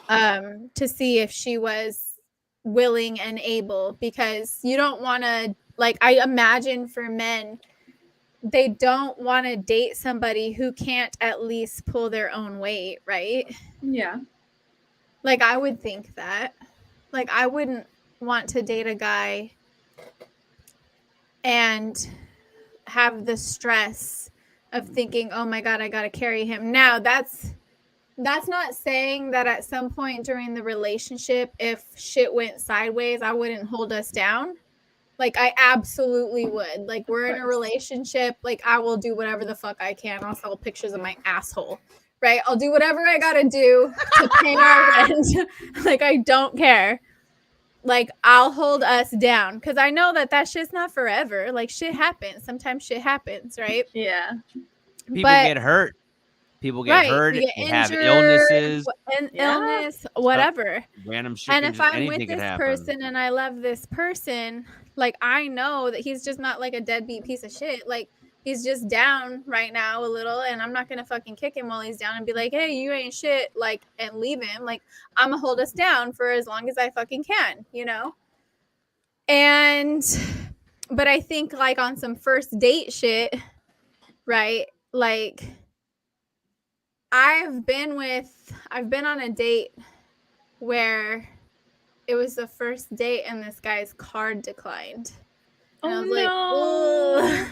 to see if she was willing and able, because you don't want to, like, I imagine for men, they don't want to date somebody who can't at least pull their own weight, right? Yeah. Like I would think that. Like I wouldn't want to date a guy and have the stress of thinking, oh my God, I got to carry him. Now that's that's not saying that at some point during the relationship, if shit went sideways, I wouldn't hold us down. Like, I absolutely would. Like, we're in a relationship. Like, I will do whatever the fuck I can. I'll sell pictures of my asshole, right? I'll do whatever I gotta do to pay our rent. Like, I don't care. Like, I'll hold us down because I know that shit's not forever. Like, shit happens. Sometimes shit happens, right? Yeah. People But- get hurt. People get Right, hurt. you get They have injured, illnesses. illness, whatever. Random shit. And if I'm anything with could this happen. person and I love this person, like, I know that he's just not like a deadbeat piece of shit. Like, he's just down right now a little, and I'm not gonna fucking kick him while he's down and be like, hey, you ain't shit, like, and leave him. Like, I'm gonna hold us down for as long as I fucking can, you know? But I think, like, on some first date shit, right? Like, I've been on a date where it was the first date and this guy's card declined. And I was like, no.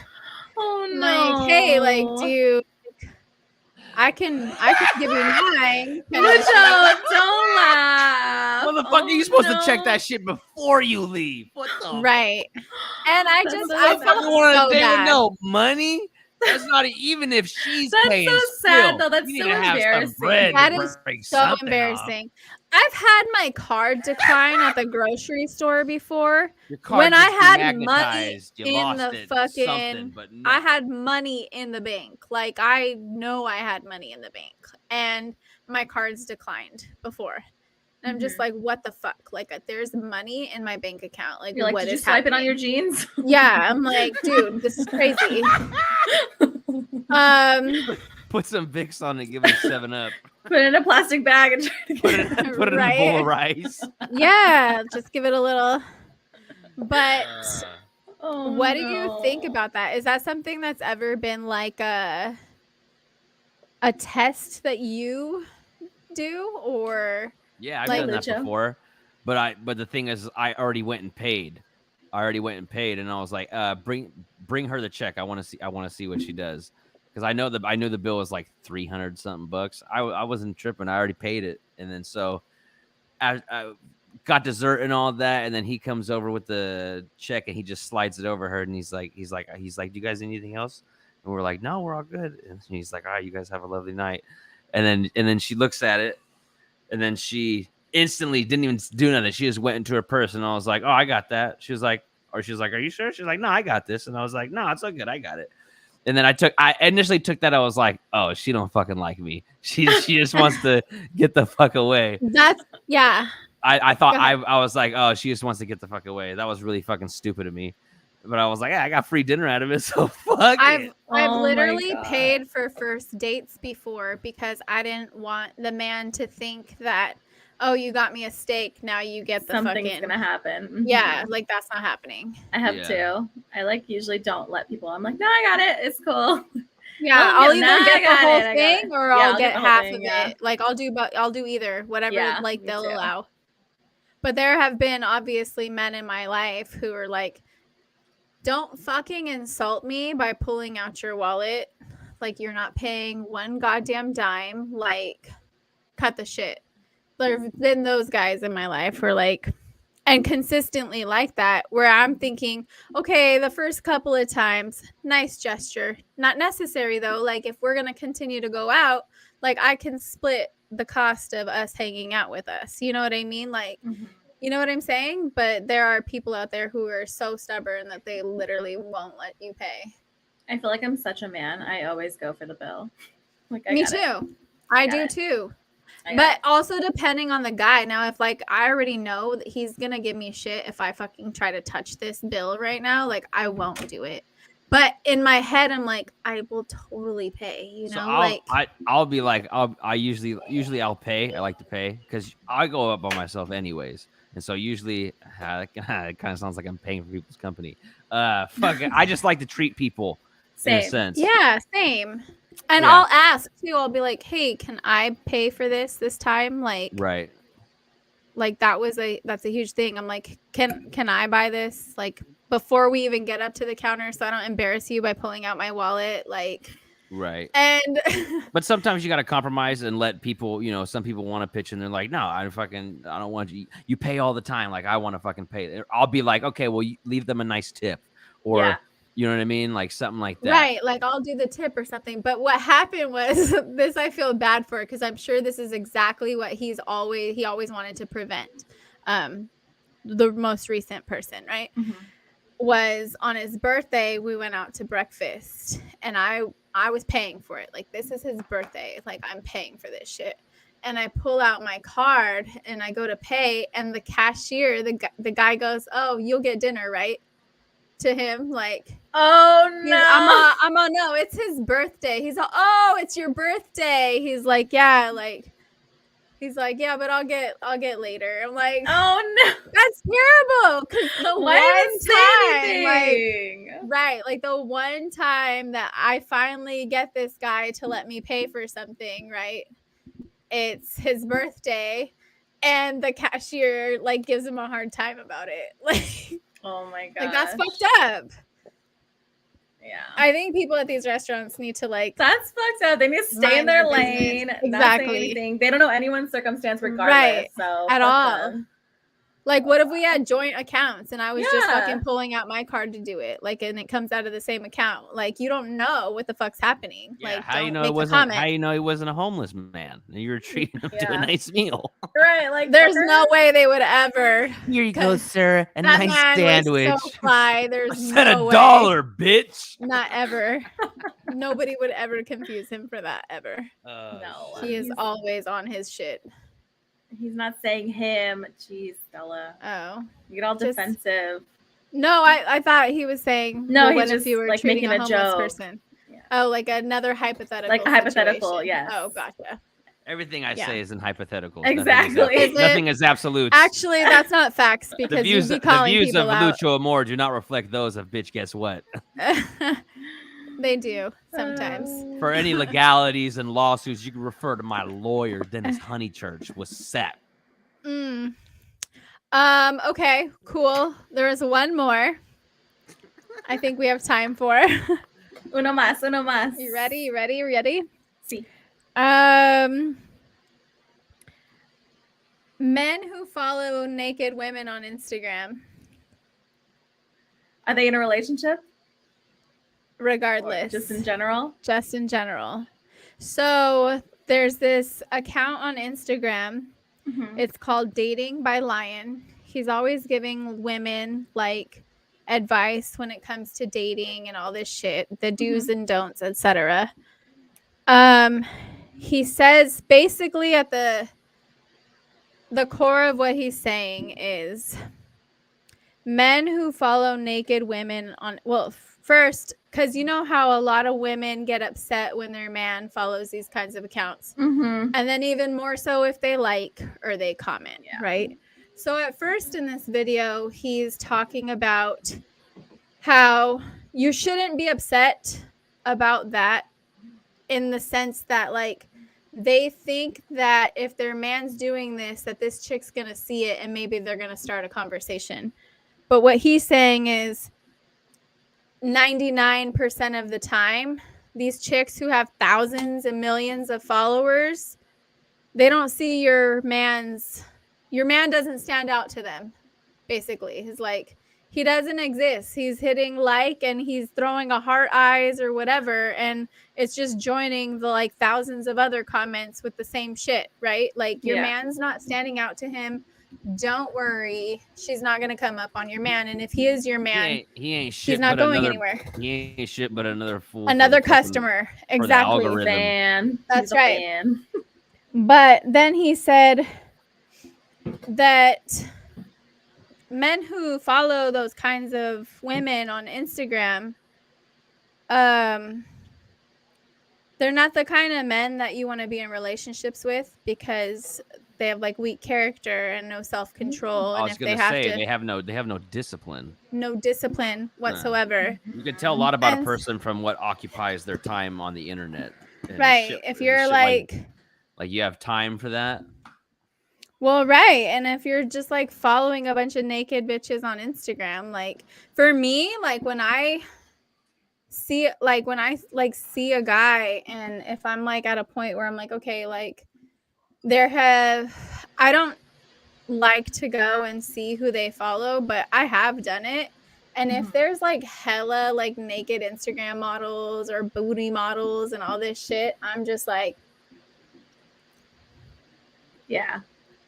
Oh no. like, hey, like, dude, I can give you mine. Lucho, don't laugh. Motherfucker, you're supposed to check that shit before you leave. What the? Right. And I That's just, so I sad. felt You want so a date with bad. no money? That's not even if she's That's paying. so sad, still. though. That's You so need to have some embarrassing. bread That to is break so something off. embarrassing. I've had my card decline at the grocery store before. Your card When I just had money demagnetized. You in lost the it, fucking, something, but no. I had money in the bank. Like, I know I had money in the bank, and my cards declined before. And I'm just like, what the fuck? Like, there's money in my bank account. Like, You're like, what did you is swipe it on happening? your jeans? Yeah, I'm like, dude, this is crazy. Put some Vicks on it. Give it a 7-Up. Put it in a plastic bag and try to Put get it, put it in a bowl of rice. Yeah, just give it a little. But Oh, what do you no. think about that? Is that something that's ever been like a test that you do, or Yeah, I've Like done that Lucho? before. But the thing is, I already went and paid. And I was like, bring her the check. I want to see what she does. Because I know the bill was like $300 something bucks. I wasn't tripping. I already paid it. And then so I got dessert and all that. And then he comes over with the check and he just slides it over her. And he's like, do you guys need anything else? And we're like, no, we're all good. And he's like, all right, you guys have a lovely night. And then she looks at it. And then she instantly didn't even do nothing. She just went into her purse. And I was like, oh, I got that. She was like, are you sure? She's like, no, I got this. And I was like, no, it's all good. I got it. And then I initially took that. I was like, oh, she don't fucking like me. She just wants to get the fuck away. that's yeah. I thought Go ahead. I was like, oh, she just wants to get the fuck away. That was really fucking stupid of me. But I was like, yeah, I got free dinner out of it, so fuck I've it. Oh my literally God. paid for first dates before because I didn't want the man to think that, oh, you got me a steak, now you get the Something's fucking gonna happen. yeah, like that's not happening. I have Yeah. too. I like usually don't let people. I'm like, no, I got it. It's cool. Yeah, Oh, I'll yeah, either no, get I the got whole it, I got thing it. or Yeah, I'll I'll get get the whole half thing, of yeah. it. Like I'll do either, whatever Yeah, like me they'll too. allow. But there have been obviously men in my life who are like, don't fucking insult me by pulling out your wallet. Like, you're not paying one goddamn dime. Like, cut the shit. There have been those guys in my life who are like, and consistently like that, where I'm thinking, okay, the first couple of times, nice gesture. Not necessary though. Like, if we're going to continue to go out, like, I can split the cost of us hanging out with us. You know what I mean? Like, you know what I'm saying? But there are people out there who are so stubborn that they literally won't let you pay. I feel like I'm such a man. I always go for the bill. Like I Me got it. too. I Got do it. too. I got But it. also depending on the guy. Now, if like I already know that he's gonna give me shit if I fucking try to touch this bill right now, like I won't do it. But in my head, I'm like, I will totally pay. You know, So like I'll be like, I usually I'll pay. I like to pay because I go up by myself anyways. And so usually it kind of sounds like I'm paying for people's company. Fuck it. I just like to treat people in a Same. sense. yeah, same. And Yeah. I'll ask too. I'll be like, hey, can I pay for this time? Right. Like that's a huge thing. I'm like, can I buy this? Like before we even get up to the counter so I don't embarrass you by pulling out my wallet. Like Right. And But sometimes you got to compromise and let people, some people want to pitch and they're like, no, I don't want you. You pay all the time. Like, I want to fucking pay. I'll be like, okay, well, you leave them a nice tip, or Yeah. you know what I mean? Like something like that. right, like I'll do the tip or something. But what happened was this I feel bad for, because I'm sure this is exactly what he always wanted to prevent. The most recent person, right? Mhm. Was on his birthday, we went out to breakfast and I was paying for it. Like, this is his birthday. Like, I'm paying for this shit. And I pull out my card and I go to pay, and the cashier, the guy goes, "Oh, you'll get dinner, right?" To him, like, Oh no. I'm on, no, it's his birthday. He's all, "Oh, it's your birthday." He's like, "Yeah, like," he's like, "Yeah, but I'll get later." I'm like, Oh no. that's terrible. Because the Why didn't say one time, like, anything? right, like the one time that I finally get this guy to let me pay for something, right? It's his birthday, and the cashier like gives him a hard time about it. Like, Oh my god. like that's fucked up. Yeah. I think people at these restaurants need to like, That's fucked up. They need to stay in mind their their business. lane, not say Exactly. anything. They don't know anyone's circumstance regardless. Right. So At fuck all. them. like, what if we had joint accounts and I was just Yeah. fucking pulling out my card to do it, like, and it comes out of the same account? Like, you don't know what the fuck's happening. Yeah, Like, how you don't know make it a wasn't? comment. How you know he wasn't a homeless man? And you were treating him to Yeah. a nice meal. Right. Like, There's fucker. no way they would ever. Here you go, 'Cause sir. A That nice man sandwich. was so fly. I There's said no way. $1, bitch. Not ever. Nobody would ever confuse him for that, ever. No. He is He's- always on his shit. He's not saying him. Jeez, Stella. Oh. You get all Just- defensive. No, I thought he was saying, No, well, he's what if just, you were like, treating making a a homeless joke. person? Yeah. Oh, like another hypothetical Like a hypothetical, situation. yes. Oh, gotcha. Everything I Yeah. say is in hypotheticals. Exactly. Is it- Nothing is absolute. Actually, that's not facts, the because views, you'd be calling the views of people out. Lucho Amor do not reflect those of Bitch Guess What. They do sometimes. For any legalities and lawsuits, you can refer to my lawyer, Dennis Honeychurch, was set. Mm. Okay, cool. There is one more. I think we have time for. Uno más, uno más. You ready? You ready? You ready? Sí. Men who follow naked women on Instagram, Are they in a relationship? Or regardless. just in general? Just in general. So there's this account on Instagram. Mhm. It's called Dating by Lion. He's always giving women like advice when it comes to dating and all this shit, the do's and don'ts, etc. He says basically at the core of what he's saying is men who follow naked women on, well, first, because you know how a lot of women get upset when their man follows these kinds of accounts. Mhm. And then even more so if they like or they comment, Yeah. right? So at first in this video, he's talking about how you shouldn't be upset about that, in the sense that like they think that if their man's doing this, that this chick's gonna see it and maybe they're gonna start a conversation. But what he's saying is 99% of the time, these chicks who have thousands and millions of followers, they don't see your man doesn't stand out to them. Basically, he's like, he doesn't exist. He's hitting like and he's throwing a heart eyes or whatever, and it's just joining the like thousands of other comments with the same shit, right? Like, your Yeah. man's not standing out to him. Don't worry, she's not gonna come up on your man. And if he is your man, He ain't shit. he's not but going another, anywhere. He ain't shit, but another fool. for Another the fucking- customer. the Exactly. algorithm. Fan. That's He's a right. fan. But then he said that men who follow those kinds of women on Instagram, they're not the kind of men that you want to be in relationships with, because they have like weak character and no self-control. I And was if they gonna have say to, they have no discipline. no discipline whatsoever. You can tell a lot about a And- person from what occupies their time on the internet. and Right. shit- If and you're shit like you have time for that. well, right. And if you're just like following a bunch of naked bitches on Instagram, like for me, like when I see, like, when I like see a guy, and if I'm like at a point where I'm like, okay, like I don't like to go and see who they follow, but I have done it. And if there's like hella like naked Instagram models or booty models and all this shit, I'm just like, Yeah.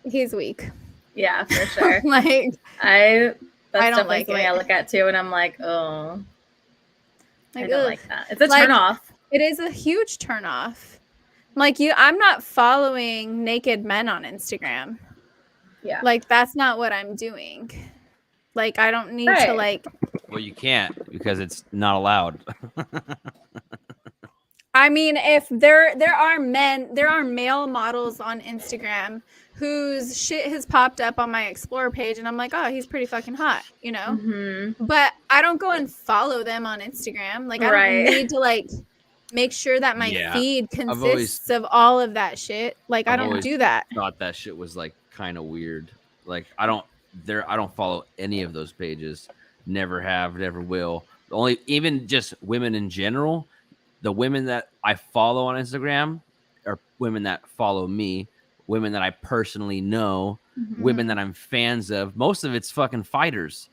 he's weak. Yeah, for sure. Like, That's I don't definitely like something it. I look at too, and I'm like, oh, I don't ugh. like that. It's a Like, turn off. It is a huge turn off. Like, I'm not following naked men on Instagram. Yeah. Like, that's not what I'm doing. Like, I don't need to Right. like, Well, you can't because it's not allowed. I mean, if there are male models on Instagram whose shit has popped up on my explore page, and I'm like, oh, he's pretty fucking hot, you know? Mm-hmm. But I don't go and follow them on Instagram. Like, I don't Right. need to like make sure that my Yeah. feed always- consists of all of that shit. Like, I I've don't always do that. Thought that shit was like kind of weird. Like I don't follow any of those pages. Never have, never will. Only even just women in general. The women that I follow on Instagram are women that follow me, women that I personally know, women that I'm fans of. Most of it's fucking fighters,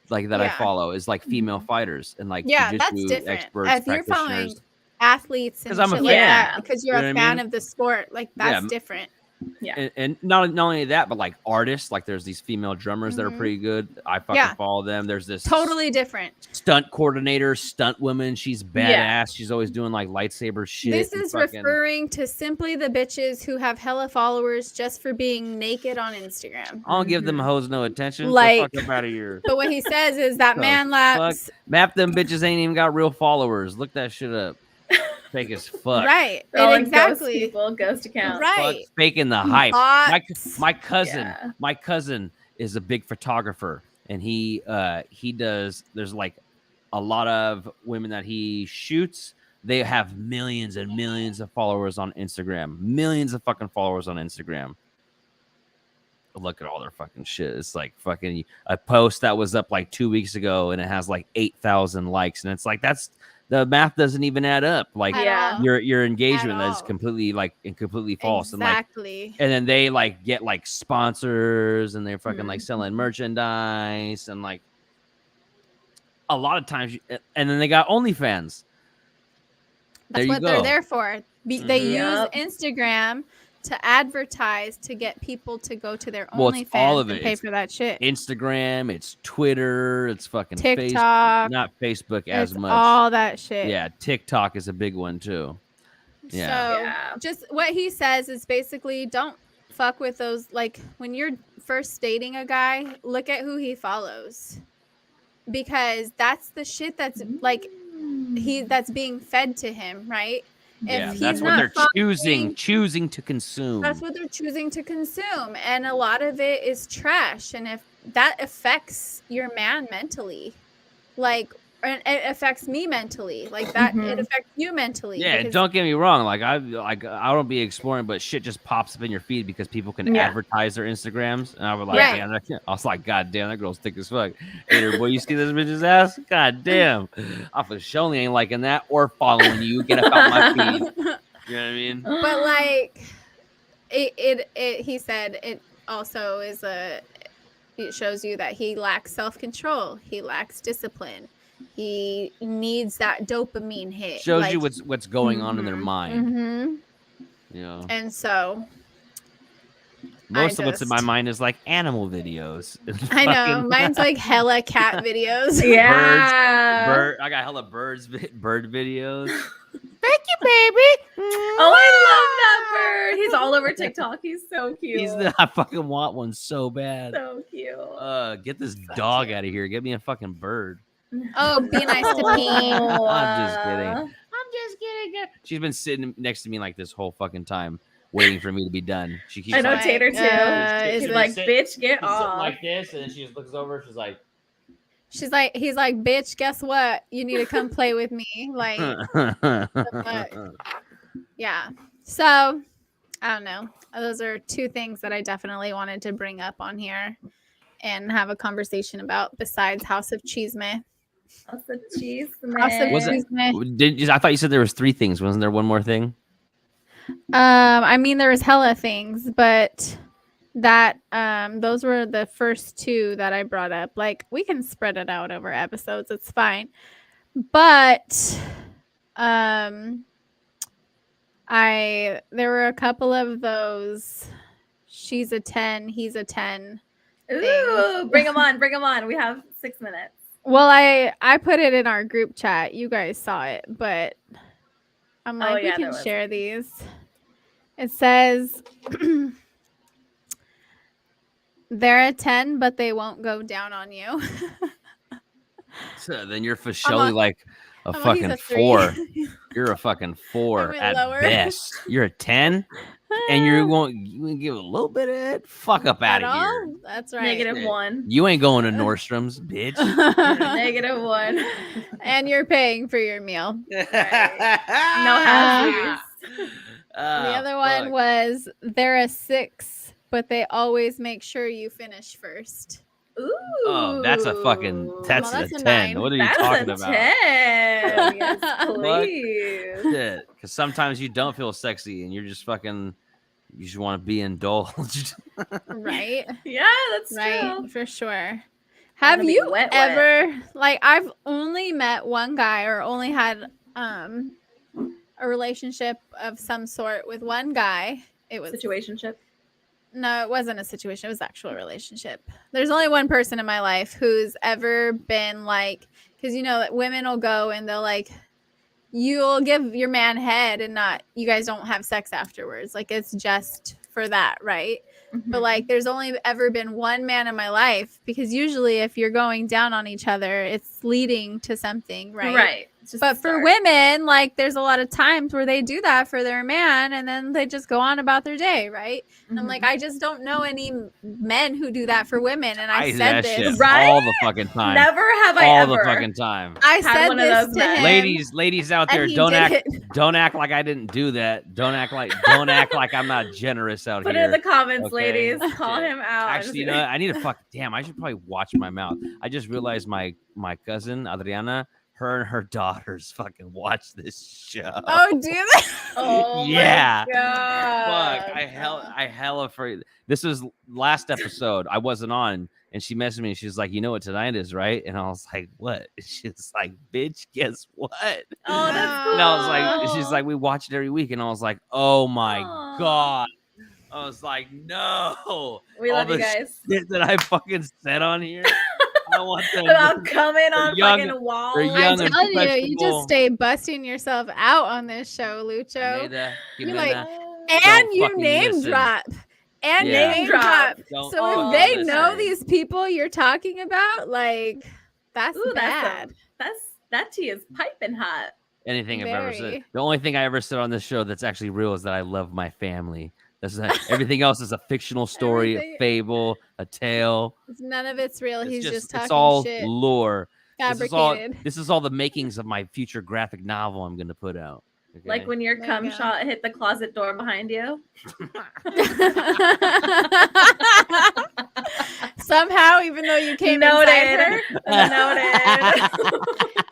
like that I Yeah. follow is like female fighters and like Yeah, that's jujitsu different. experts, If you're following practitioners. athletes and 'Cause I'm a shit like fan. that, because you're You know a what I fan mean? of the sport, like that's Yeah. different. Yeah. And not only that, but like artists, like there's these female drummers that are Mhm. pretty good. I fucking Yeah. follow them. There's this Totally different. stunt coordinator, stunt woman. She's badass. Yeah. She's always doing like lightsaber shit. This and is fucking- referring to simply the bitches who have hella followers just for being naked on Instagram. I don't give them hoes no attention. Like- the fuck up out of here. But what he says is that The man laps, Map them bitches ain't even got real followers. Look that shit up. Fake as fuck. right? They're all like Exactly. ghost people, ghost accounts. Right. Fuck, faking the hype. Bots. My cousin, Yeah. my cousin is a big photographer, and he does. There's like a lot of women that he shoots. They have millions and millions of followers on Instagram. Millions of fucking followers on Instagram. Look at all their fucking shit. It's like fucking a post that was up like 2 weeks ago, and it has like 8,000 likes, and it's like that's the math doesn't even add up. Like At Yeah. all. your engagement At is all. completely false. Exactly. And then they like get like sponsors and they're fucking like Mhm. selling merchandise and like a lot of times and then they got OnlyFans. That's you what go. they're there for. They Mhm. Yep. use Instagram to advertise to get people to go to their Well, it's all OnlyFans of and it. pay It's for that shit. Instagram, it's Twitter, it's fucking Facebook, TikTok, not Facebook as it's much. all that shit. Yeah, TikTok is a big one too. Yeah. So Yeah. just what he says is basically don't fuck with those. Like when you're first dating a guy, look at who he follows, because that's the shit that's like that's being fed to him, right? Yeah, If that's he's what not they're following- choosing to consume. That's what they're choosing to consume, and a lot of it is trash. And if that affects your man mentally, like, and it affects me mentally, like that, it affects you mentally. Yeah, because- don't get me wrong. Like I don't be exploring, but shit just pops up in your feed because people can Yeah. advertise their Instagrams, and I was like, Right. damn, I was like, God damn, that girl's thick as fuck. Hey, boy, you see this bitch's ass? God damn, I for surely ain't liking that or following you. Get up out my feed. You know what I mean? but like, it he said it also is it shows you that he lacks self-control, he lacks discipline, he needs that dopamine hit. Shows like, you what's going on in their mind. Mhm. You know, And so most of what's in my just- mind is like animal videos. I know Fucking mine's like hella cat videos. Yeah. I got hella bird videos. Thank you, baby. Oh, I love that bird. He's all over TikTok. He's so cute. I fucking want one so bad. so cute. Get this dog out of here. Get me a fucking bird. Oh, be nice to me. I'm just kidding. She's been sitting next to me like this whole fucking time, waiting for me to be done. She keeps I know like, Tater too. is She's it- like, sit- bitch, get she's sitting off. like this, and then she just looks over. She's like, He's like, bitch, guess what? You need to come play with me. Like, yeah. So, I don't know. Those are two things that I definitely wanted to bring up on here and have a conversation about besides House of Chisme. Also cheese. Was it? I thought you said there was 3 things. Wasn't there one more thing? I mean, there was hella things, but that those were the first 2 that I brought up. Like, we can spread it out over episodes, it's fine. But there were a couple of those she's a 10, he's a 10. Ooh, bring them on. We have 6 minutes. Well, I put it in our group chat. You guys saw it, but I'm like, we can share these. It says they're a 10, but they won't go down on you. So then you're for surely like a fucking 4. You're a fucking 4 at best. You're a 10, and you give a little bit of it. Fuck up out of here. That's right. -1. You ain't going to Nordstrom's, bitch. -1. And you're paying for your meal. Right. No half. The other one was they're a 6, but they always make sure you finish first. Ooh. Oh, that's a 10. 9. What are you talking about? 10. Yes, please. Shit, because sometimes you don't feel sexy and you're just fucking. You just want to be indulged. Right. Yeah, that's right, true. for sure. Have you ever like I've only met one guy or only had a relationship of some sort with one guy. It was situationship. No, it wasn't a situation. It was actual relationship. There's only one person in my life who's ever been like, because you know that women will go and they'll like, you'll give your man head and not, you guys don't have sex afterwards. Like it's just for that, right? Mm-hmm. But like, there's only ever been one man in my life because usually if you're going down on each other, it's leading to something, right? Right. But for women, like there's a lot of times where they do that for their man and then they just go on about their day, right? Mm-hmm. I'm like, I just don't know any men who do that for women. And I said this right all the fucking time. Never have I all ever. the fucking time. I said this to him. Ladies out there, don't act like I didn't do that. Don't act like I'm not generous out Put here. Put it in the comments, ladies. Call him out. Actually, you know, I need to damn. I should probably watch my mouth. I just realized my cousin Adriana. Her and her daughters fucking watch this show. Oh, do they? Oh yeah. My God. Fuck. I hella afraid. This was last episode. I wasn't on, and she messaged me. She's like, "You know what tonight is, right?" And I was like, "What?" She's like, "Bitch, guess what?" Oh, that's cool. And I was like, she's like, "We watch it every week," and I was like, "Oh my God." I was like, "No." We love you guys. Shit that I fucking said on here. I want them about coming on fucking walls. I'm telling you, you just stay busting yourself out on this show, Lucho. You like, and you name drop. And name drop. So if they know these people you're talking about, like, that's bad. That tea is piping hot. Anything I've ever said. The only thing I ever said on this show that's actually real is that I love my family. Everything else is a fictional story, a fable, a tale. None of it's real. He's just talking shit. It's all lore. Fabricated. This is all the makings of my future graphic novel I'm going to put out. Okay? Like when your cum shot hit the closet door behind you. Somehow, even though you came inside her,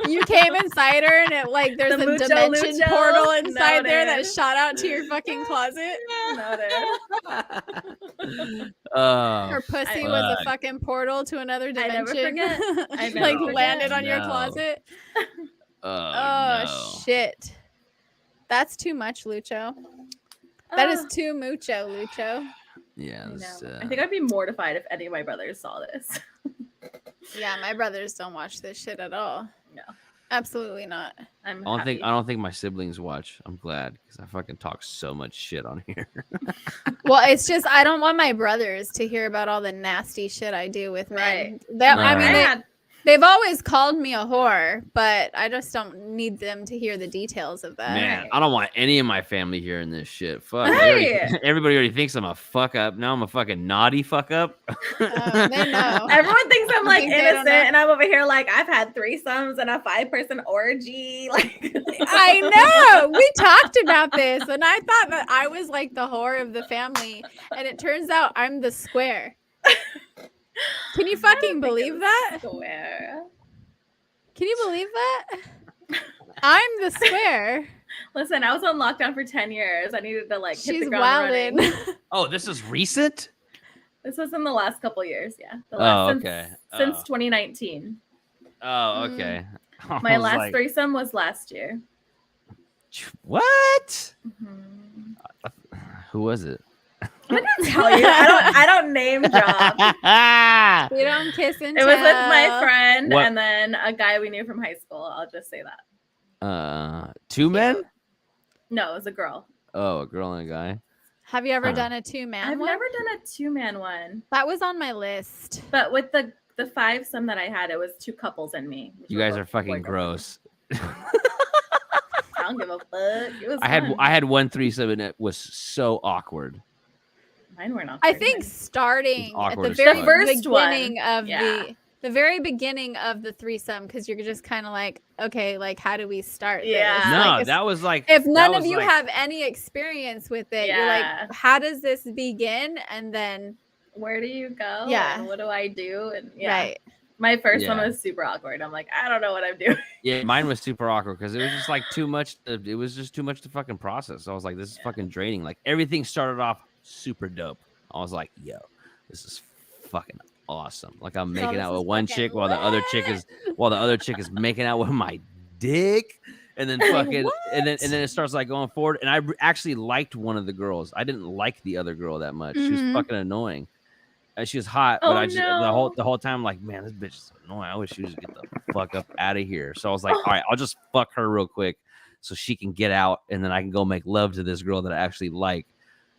you came inside her, and it like there's a dimension portal inside there that shot out to your fucking closet. Her pussy was a fucking portal to another dimension. I never forget. Landed on your closet. Oh, shit. That's too much, Lucho. That is too mucho, Lucho. Yeah. I think I'd be mortified if any of my brothers saw this. Yeah, my brothers don't watch this shit at all. No. Absolutely not. I don't think my siblings watch. I'm glad because I fucking talk so much shit on here. Well, it's just I don't want my brothers to hear about all the nasty shit I do with men. Right. They've always called me a whore, but I just don't need them to hear the details of that. Man, I don't want any of my family hearing this shit. Fuck. Right. Everybody already thinks I'm a fuck up. Now I'm a fucking naughty fuck up. They know. Everyone thinks I'm like innocent, and I'm over here like I've had threesomes and a 5-person orgy. Like I know. We talked about this, and I thought that I was like the whore of the family, and it turns out I'm the square. Can you fucking believe that? Square. Can you believe that? I'm the square. Listen, I was on lockdown for 10 years. I needed to hit She's the ground wildin'. running. Oh, this is recent? This was in the last couple years, yeah. Since 2019. Oh, okay. My last threesome was last year. What? Mm-hmm. Who was it? I'm not gonna tell you. I don't name drop. We don't kiss and It tell. was with my friend What? and then a guy we knew from high school. I'll just say that. 2 men? No, it was a girl. Oh, a girl and a guy. Have you ever done a 2-man I've one? never done a 2-man one. That was on my list. But with the 5-some that I had, it was 2 couples and me. You guys are fucking gross. I don't give a fuck. It was fun. I had one threesome and it was so awkward. Mine were not. I very think fun. starting at awkward the as very fuck. First beginning one. of Yeah. the very beginning of the threesome, because you're just kind of like, okay, like how do we start Yeah. this? No, Like, that was like if that none of was you like- have any experience with it, you're Yeah. like, how does this begin? And then Where do you go? Yeah. And what do I do? And yeah. right. My first one Yeah. was super awkward. I'm like, I don't know what I'm doing. Yeah, mine was super awkward because it was just like too much. It was just too much to fucking process. So I was like, this is fucking draining. Like everything started off super dope. I was like, yo, this is fucking awesome. Like I'm making this out is with one fucking chick while the other chick is making out with my dick. And then fucking and then it starts like going forward. And I actually liked one of the girls. I didn't like the other girl that much. She was Mhm. fucking annoying. She was hot, Oh, but I just no. the whole time like, man, this bitch is annoying. I wish she would just get the fuck up out of here. So I was like, all right, I'll just fuck her real quick so she can get out, and then I can go make love to this girl that I actually like.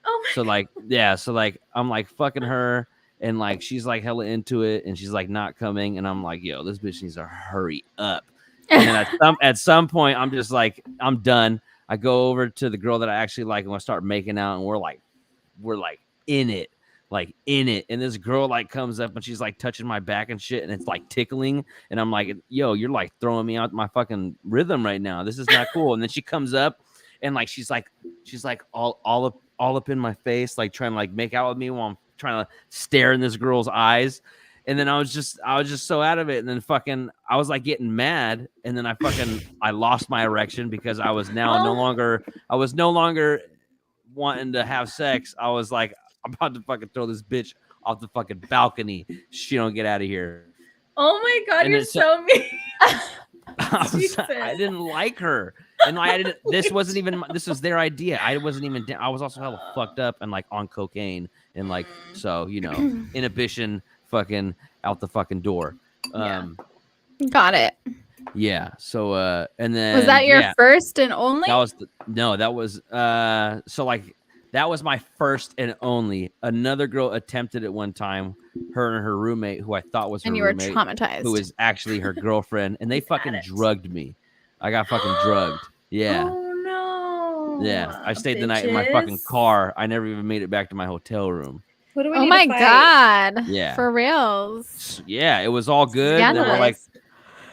Oh my So like, yeah, so like I'm like fucking her, and like she's like hella into it, and she's like not coming, and I'm like, yo, this bitch needs to hurry up. And then at some point, I'm just like, I'm done. I go over to the girl that I actually like, and we start making out, and we're like in it. Like in it, and this girl like comes up and she's like touching my back and shit, and it's like tickling, and I'm like, yo, you're like throwing me out my fucking rhythm right now. This is not cool. And then she comes up and like she's like all up in my face, like trying to like make out with me while I'm trying to stare in this girl's eyes. And then I was just so out of it, and then fucking I was like getting mad, and then I lost my erection because I was now no longer wanting to have sex. I was like, I'm about to fucking throw this bitch off the fucking balcony. She don't get out of here. Oh my god, And you're then so mean. I didn't like her, and I didn't. This wasn't even. This was their idea. I wasn't even. I was also hella fucked up and like on cocaine and like so inhibition fucking out the fucking door. Got it. Yeah. So and then Was that your first and only? That was so like. That was my first and only. Another girl attempted it one time, her and her roommate, who I thought was her and you were roommate, traumatized. who was actually her girlfriend, and they fucking drugged me. I got fucking drugged. Yeah. Oh no. Yeah. I stayed the night in my fucking car. I never even made it back to my hotel room. What do we Oh need my to fight? god. Yeah. For reals. Yeah, it was all good. And then we're like, Scandalous.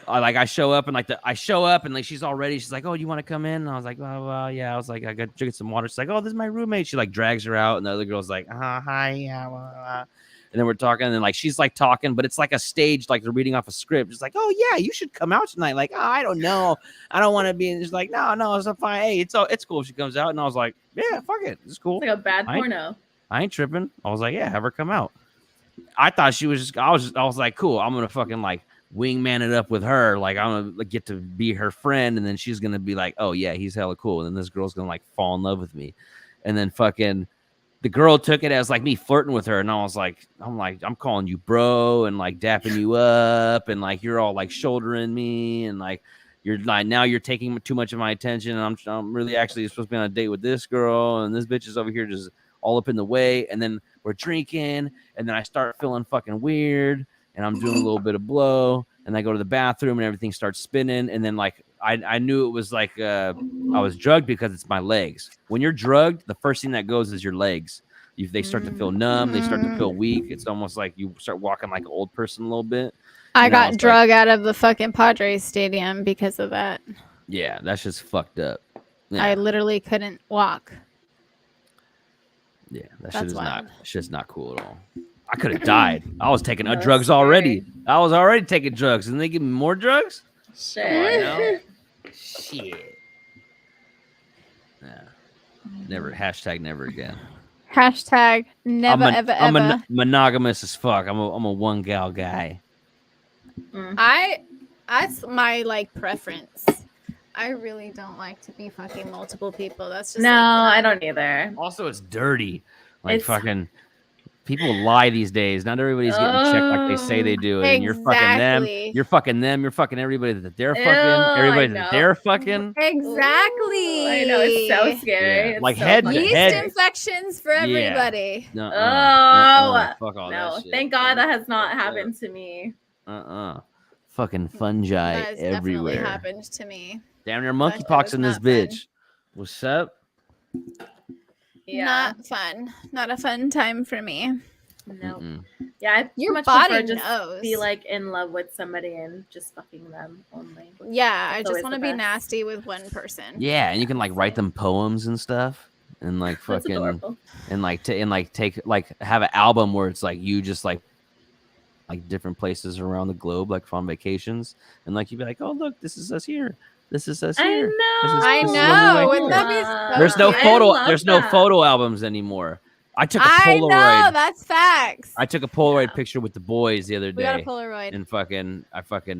I show up and like she's all ready. She's like, "Oh, do you want to come in?" And I was like, "Well, yeah." I was like, "I got to drink some water." She's like, "Oh, this is my roommate." She like drags her out, and the other girl's like, "Hi, yeah." And then we're talking, and then like she's like talking, but it's like a stage, like they're reading off a script. It's like, "Oh yeah, you should come out tonight." Like, "Oh, I don't know, I don't want to be." And she's like, "No, it's fine. Hey, it's cool if she comes out." And I was like, "Yeah, fuck it, it's cool. It's like a bad porno. I ain't tripping." I was like, "Yeah, have her come out." I thought she was just. I was like, "Cool, I'm gonna fucking like." Wingman it up with her, like I'm gonna get to be her friend, and then she's gonna be like, "Oh yeah, he's hella cool," and then this girl's gonna like fall in love with me, and then fucking the girl took it as like me flirting with her, and I'm calling you bro, and like dapping you up, and like you're all like shouldering me, and like you're like now you're taking too much of my attention, and I'm really actually supposed to be on a date with this girl, and this bitch is over here just all up in the way, and then we're drinking, and then I start feeling fucking weird. And I'm doing a little bit of blow, and I go to the bathroom, and everything starts spinning. And then, like, I knew it was like I was drugged because it's my legs. When you're drugged, the first thing that goes is your legs. They start to feel numb. They start to feel weak. It's almost like you start walking like an old person a little bit. I got drugged out of the fucking Padres stadium because of that. Yeah, that's just fucked up. Yeah. I literally couldn't walk. Yeah, That's shit's not cool at all. I could have died. I was taking drugs already. I was already taking drugs, and they give me more drugs. Shit. Shit. Yeah. Never. Hashtag never again. Hashtag never ever ever. Monogamous as fuck. I'm a one gal guy. That's my like preference. I really don't like to be fucking multiple people. That's just No, like, I don't either. Also, it's dirty. Like It's- fucking people lie these days. Not everybody's getting checked like they say they do. And you're fucking them. Exactly. You're fucking them. You're fucking everybody that they're fucking. Ew, Everybody I that know. they're fucking. Exactly. I know, it's so scary. Yeah, It's like so head- fucking Yeast head- infections for everybody. No. Oh, Fuck all no, that shit. thank God that has not Fuck happened to me. Fucking fungi That has definitely everywhere. happened to me. Damn near That shit monkeypox was in this not fun. bitch. What's up? Yeah. Not fun. Not a fun time for me. No. Mm-mm. Yeah, I Your much body prefer just knows. be like in love with somebody and just fucking them only. Yeah, That's I just always want to the be best. nasty with one person. Yeah, and you can like write them poems and stuff, and like That's fucking adorable. and like take like have an album where it's like you just like different places around the globe, like on vacations, and like you'd be like, oh look, this is us here. This is us I here. know. I this is know. when we went Wouldn't that here. be There's no I photo. love There's no that. photo albums anymore. I took a I Polaroid. know. That's facts. I took a Polaroid Yeah. picture with the boys the other We got a day, Polaroid. and I fucking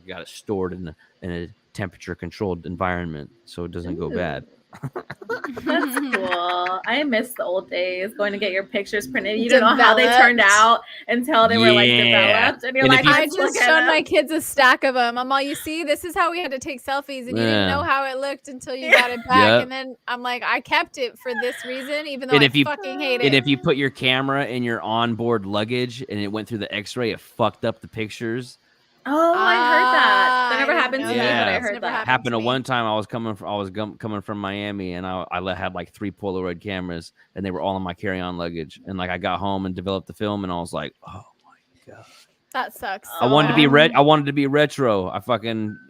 got it stored in a temperature controlled environment so it doesn't go Ooh. bad. That's cool. I miss the old days, going to get your pictures printed. You don't know how they turned Developed. out until they were like Yeah. developed, and you're And if like, you- I let's just look at showed them. my kids a stack of them. I'm all, you see, this is how we had to take selfies, and you Yeah. didn't know how it looked until you got it back. Yep. And then I'm like, I kept it for this reason, even though And I if you- fucking hate And it. if you put your camera in your onboard luggage and it went through the X-ray, it fucked up the pictures. Oh, I heard that. That I never didn't happened to know me, that. but I It's heard never that. Happened to to me. one time. I was coming from Miami, and I had like 3 Polaroid cameras, and they were all in my carry-on luggage. And like I got home and developed the film, and I was like, oh my god. That sucks. I wanted to be bad. I wanted to be retro. I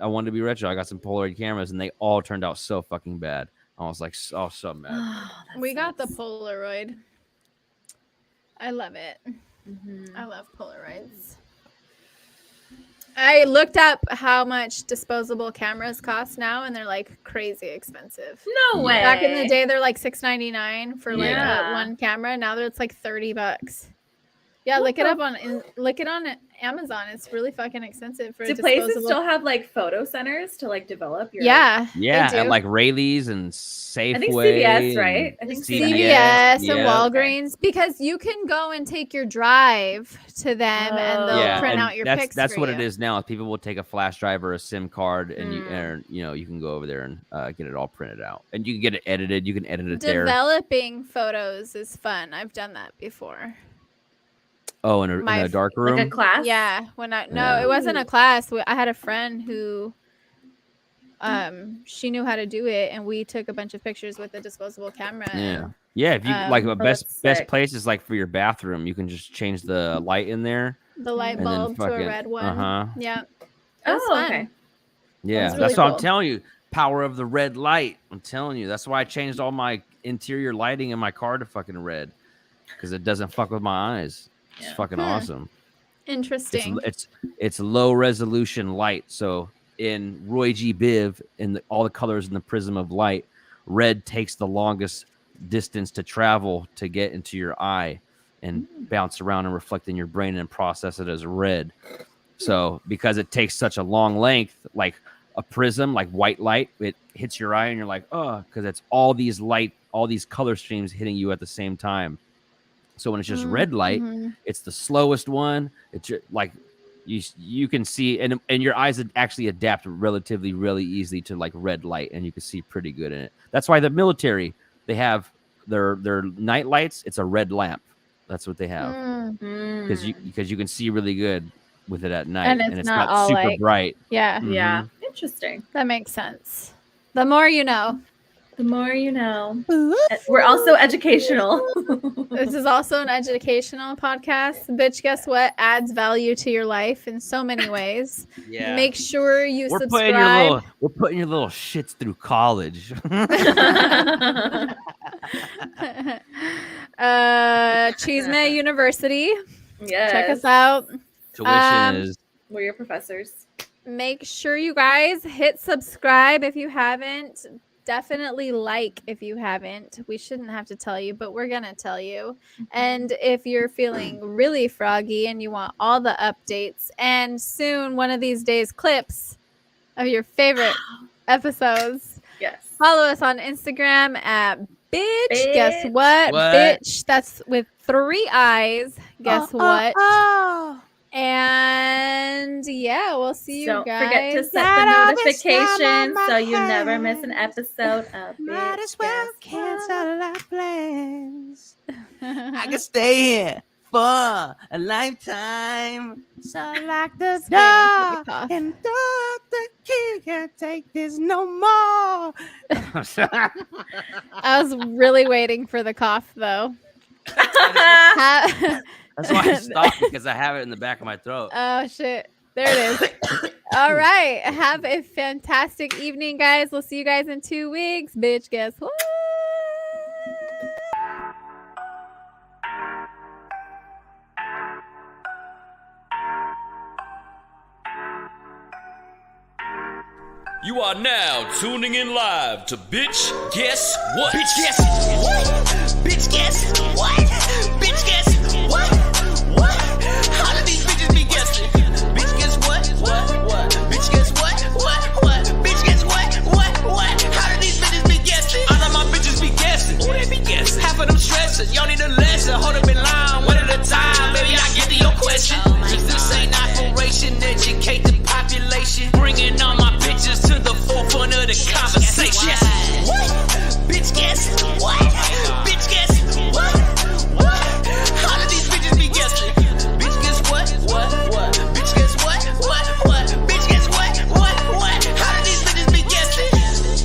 wanted to be retro. I got some Polaroid cameras, and they all turned out so fucking bad. I was like, so mad. That We got the sucks. Polaroid. I love it. Mhm. I love Polaroids. I looked up how much disposable cameras cost now, and they're like crazy expensive. No way. Back in the day, they're like $6.99 for like Yeah. one camera. Now it's like $30. Yeah, look it up on Amazon. It's really fucking expensive for Do a places disposable. still have like photo centers to like develop your? Yeah, Yeah, they and do. like Rayleigh's and Safeway. I think CVS, and right? I think CVS CVS, and yeah. Walgreens, because you can go and take your drive to them and they'll Yeah, print and out your that's pics. that's for what you. it is now. People will take a flash drive or a SIM card, and Mm. you can go over there and get it all printed out, and you can get it edited. You can edit it there. Developing photos is fun. I've done that before. Oh, in My a f- dark room. Like a class. Yeah, when I no, Yeah. it wasn't a class. I had a friend who she knew how to do it, and we took a bunch of pictures with a disposable camera. Yeah, yeah. If you like, a that's best sick. place is like for your bathroom. You can just change the light in there. The light And then bulb to a fucking- red one. Uh-huh. Yeah. It was Oh, fun. okay. Yeah, That's that's, really what cool. I'm telling you. Power of the red light. I'm telling you. That's why I changed all my interior lighting in my car to fucking red, because it doesn't fuck with my eyes. It's Yeah. fucking awesome. Interesting. It's low resolution light. So in Roy G. Biv, all the colors in the prism of light, red takes the longest distance to travel to get into your eye and bounce around and reflect in your brain and process it as red. So because it takes such a long length, like a prism, like white light, it hits your eye and you're like, oh, because it's all these color streams hitting you at the same time. So when it's just red light, Mhm. it's the slowest one. It's like you can see, and your eyes actually adapt relatively really easily to like red light, and you can see pretty good in it. That's why the military, they have their night lights. It's a red lamp. That's what they have, Mm. because you can see really good with it at night, And and it's it's not not all, super like- bright. Yeah, Yeah. Interesting. that makes sense. The more you know. The more you know. We're also educational. This is also an educational podcast. Bitch, guess what? Adds value to your life in so many ways. Yeah, Make sure you we're subscribe. putting your little shits through college. Chisme University. Yes. Check us out. Tuition Um, is We're your professors. Make sure you guys hit subscribe if you haven't. Definitely like if you haven't. We shouldn't have to tell you, but we're going to tell you. And if you're feeling really froggy and you want all the updates and soon one of these days clips of your favorite episodes, Yes. follow us on Instagram at bitch. Guess what? What? Bitch. That's with 3 I's. Guess what? And yeah, we'll see you Don't guys. forget to set the notifications so you never miss an episode of Might Bitch as well Guess cancel our plans. I can stay here for a lifetime. So lock the door cough. and throw up the key. Can't take this no more. I was really waiting for the cough though. That's why I stopped, because I have it in the back of my throat. Oh shit. There it is. All right. Have a fantastic evening, guys. We'll see you guys in 2 weeks. Bitch, guess what? You are now tuning in live to Bitch Guess What? Bitch, guess what? Bitch, guess what? Bitch, guess what? What? How do these bitches be guessing? Bitch, guess what? What? Bitch, guess what? What? Bitch, guess what? What? How do these bitches be guessing? All of my bitches be guessing. Who they be guessing? Half of them stressing. Y'all need a lesson. Hold up in line, one at a time. Baby, I get to your question. This ain't operation. Educate the population. Bringing all my bitches to the forefront of the conversation. What? Bitch, guess what?